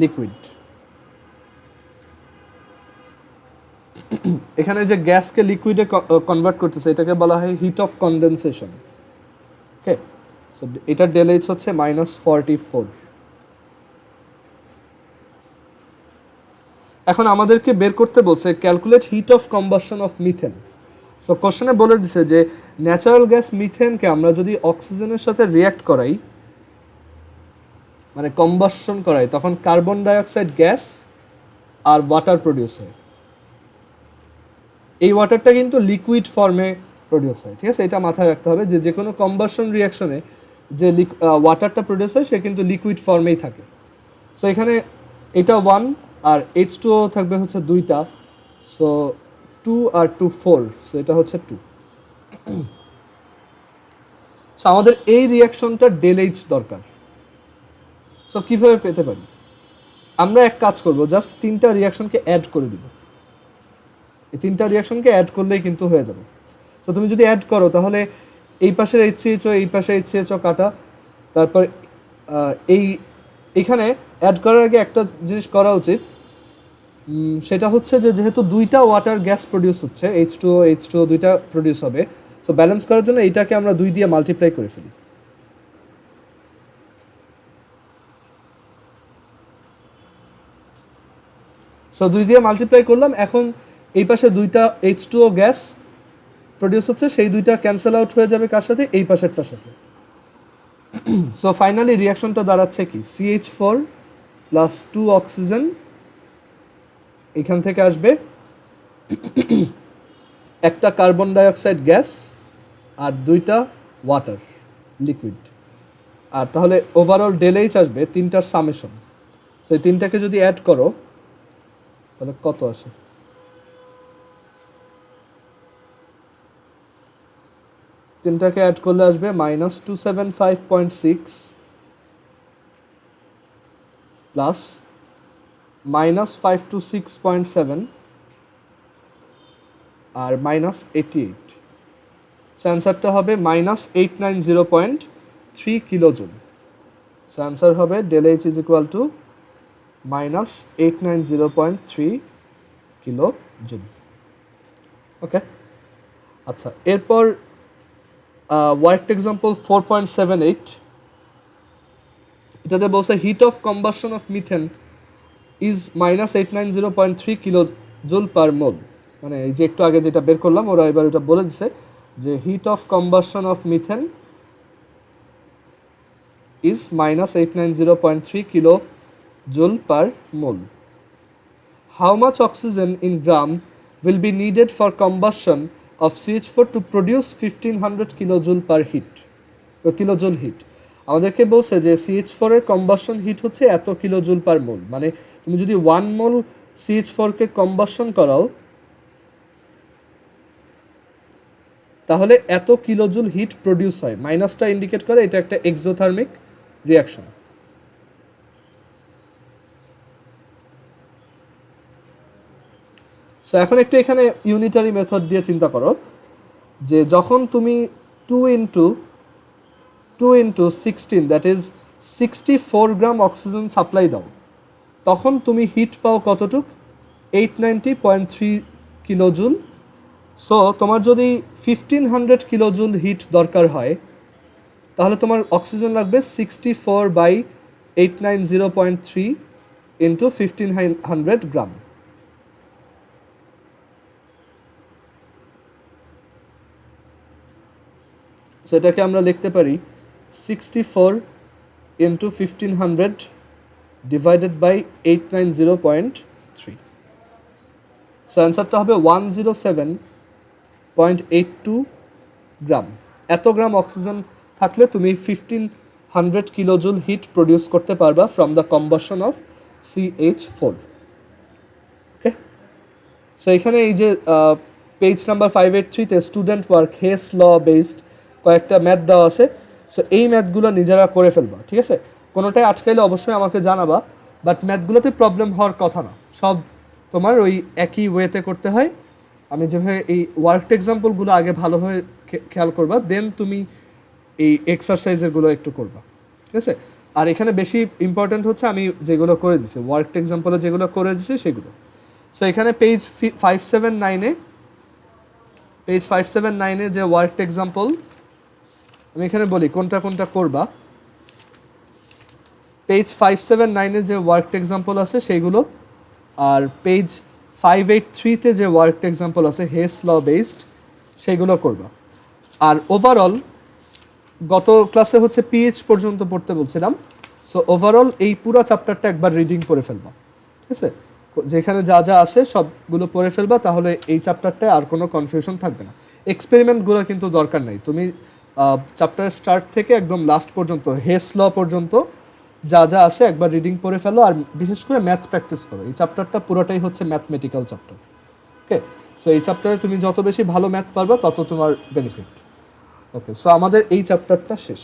লিকুইড। এখানে যে গ্যাসকে লিকুইডে কনভার্ট করতেছে এটাকে বলা হয় heat of condensation. Okay, so এটার ডেল এইচ হচ্ছে -44। এখন আমাদেরকে বের করতে বলছে calculate heat of combustion of methane. So কোশ্চেনে বলে দিছে যে ন্যাচারাল গ্যাস মিথেনকে আমরা যদি অক্সিজেনের সাথে রিয়্যাক্ট করাই, মানে কম্বাসন করাই, তখন কার্বন ডাইঅক্সাইড গ্যাস আর ওয়াটার প্রডিউস হয়। এই ওয়াটারটা কিন্তু লিকুইড ফর্মে প্রডিউস হয়, ঠিক আছে? এটা মাথায় রাখতে হবে যে যে কোনো কম্বাসন রিয়াকশনে যে ওয়াটারটা প্রডিউস হয় সে কিন্তু লিকুইড ফর্মেই থাকে। সো এখানে এটা 1 আর H2O থাকবে হচ্ছে 2টা, সো 2 আর 2 4, সো এটা হচ্ছে 2। সো আমাদের এই রিয়াকশনটা ডেল এইচ দরকার। সো কীভাবে পেতে পারি? আমরা এক কাজ করব, জাস্ট তিনটা রিয়াকশনকে অ্যাড করে দিব। এই তিনটা রিয়াকশনকে অ্যাড করলেই কিন্তু হয়ে যাবে। তো তুমি যদি অ্যাড করো তাহলে এই পাশের HCHO এই পাশে HCHO কাটা, তারপর এইখানে অ্যাড করার আগে একটা জিনিস করা উচিত, সেটা হচ্ছে যে যেহেতু দুইটা ওয়াটার গ্যাস প্রডিউস হচ্ছে, H2O দুইটা প্রডিউস হবে, সো ব্যালেন্স করার জন্য এইটাকে আমরা 2 দিয়ে মাল্টিপ্লাই করে ফেলি। সো 2 দিয়ে মাল্টিপ্লাই করলাম। এখন এই পাশে দুইটা H2O গ্যাস প্রডিউস হচ্ছে, সেই দুইটা ক্যান্সেল আউট হয়ে যাবে কার সাথে? এই পাশেরটার সাথে। সো ফাইনালি রিয়াকশনটা দাঁড়াচ্ছে কি? CH4 প্লাস 2 অক্সিজেন, এখান থেকে আসবে একটা কার্বন ডাইঅক্সাইড গ্যাস আর দুইটা ওয়াটার লিকুইড। আর তাহলে ওভারঅল ডেল এইচ আসবে তিনটার সামেশন। সো এই তিনটাকে যদি অ্যাড করো তাহলে কত আসে? তিনটাকে অ্যাড করলে আসবে -275.6 প্লাস -526.7 আর -88। অ্যান্সারটা হবে -890.3 কিলোজুল। অ্যান্সার হবে del H is equal to -890.3 kilojoule. Okay, আচ্ছা, এরপর ওয়ার্কড এক্সাম্পল 4.78, এটাতে বলছে heat of combustion of methane is -890.3 kilojoule per mole. মানে এই যে একটু আগে যেটা বের করলাম ওরা এবার এটা বলে দিছে যে hit of combustion of methane is minus 890.3 kilojoule per mole. How much oxygen in gram will be needed for combustion of CH4 to produce 1500 kilojoule per heat? Kilojoule heat আমাদেরকে বলছে যে CH4 এর কম্বাসন হিট হচ্ছে এত kilojoule per mole, মানে তুমি যদি 1 মোল CH4 কে combustion করাও তাহলে এত কিলোজুল হিট প্রডিউস হয়। মাইনাসটা ইন্ডিকেট করে এটা একটা এক্সোথার্মিক রিয়াকশন। সো এখন একটু এখানে ইউনিটারি মেথড দিয়ে চিন্তা করো যে যখন তুমি 2 into 16 that is 64 gram oxygen supply দাও, তখন তুমি হিট পাও কতটুক? 890.3 কিলোজুল। সো তোমার যদি 1500 কিলোজুল হিট দরকার হয় তাহলে তোমার অক্সিজেন লাগবে 64/890.3 ইন্টু 1500 গ্রাম। সেটাকে আমরা লিখতে পারি 64 ইন্টু 1500 ডিভাইডেড বাই 890.3। সো অ্যান্সারটা হবে 107.82 গ্রাম। এত গ্রাম অক্সিজেন থাকলে তুমি 1500 কিলোজুল হিট প্রডিউস করতে পারবা from the combustion of CH4। Okay, so এখানে এই যে পেজ নাম্বার 583-তে student work Hess law based কয়েকটা ম্যাথ দেওয়া আছে। সো এই ম্যাথগুলো নিজেরা করে ফেলবা, ঠিক আছে? কোনোটাই আটকাইলে অবশ্যই আমাকে জানাবা, বাট ম্যাথগুলোতে প্রবলেম হওয়ার কথা না, সব তোমার ওই একই ওয়েতে করতে হয়। আমি যেভাবে এই ওয়ার্ক এক্সাম্পলগুলো আগে ভালোভাবে খেয়াল করবা, দেন তুমি এই এক্সারসাইজেরগুলো একটু করবা, ঠিক আছে? আর এখানে বেশি ইম্পর্ট্যান্ট হচ্ছে আমি যেগুলো করে দিছি, ওয়ার্ক এক্সাম্পলে যেগুলো করে দিছি সেগুলো। সো এখানে পেজ 579-এ যে ওয়ার্ক এক্সাম্পল আমি এখানে বলি কোনটা কোনটা করবা। পেজ 579-এ যে ওয়ার্ক এক্সাম্পল আছে সেইগুলো, আর পেজ 583-তে যে ওয়ার্ক এক্সাম্পল আছে হেস ল বেসড সেইগুলো করবা। আর ওভারঅল গত ক্লাসে হচ্ছে পিএইচ পর্যন্ত পড়তে বলছিলাম। সো ওভারঅল এই পুরো চ্যাপ্টারটা একবার রিডিং করে ফেলবা, ঠিক আছে? যেখানে যা যা আছে সবগুলো পড়ে ফেলবা, তাহলে এই চ্যাপ্টারটায় আর কোনো কনফিউশন থাকবে না। এক্সপেরিমেন্টগুলো কিন্তু দরকার নাই, তুমি চ্যাপ্টারের স্টার্ট থেকে একদম লাস্ট পর্যন্ত হেস ল পর্যন্ত যা যা আছে একবার রিডিং পড়ে ফেলো, আর বিশেষ করে ম্যাথ প্র্যাকটিস করো। এই চ্যাপ্টারটা পুরোটাই হচ্ছে ম্যাথমেটিক্যাল চ্যাপ্টার। ওকে, সো এই চ্যাপ্টারে তুমি যত বেশি ভালো ম্যাথ পারবা তত তোমার বেনিফিট। ওকে, সো আমাদের এই চ্যাপ্টারটা শেষ।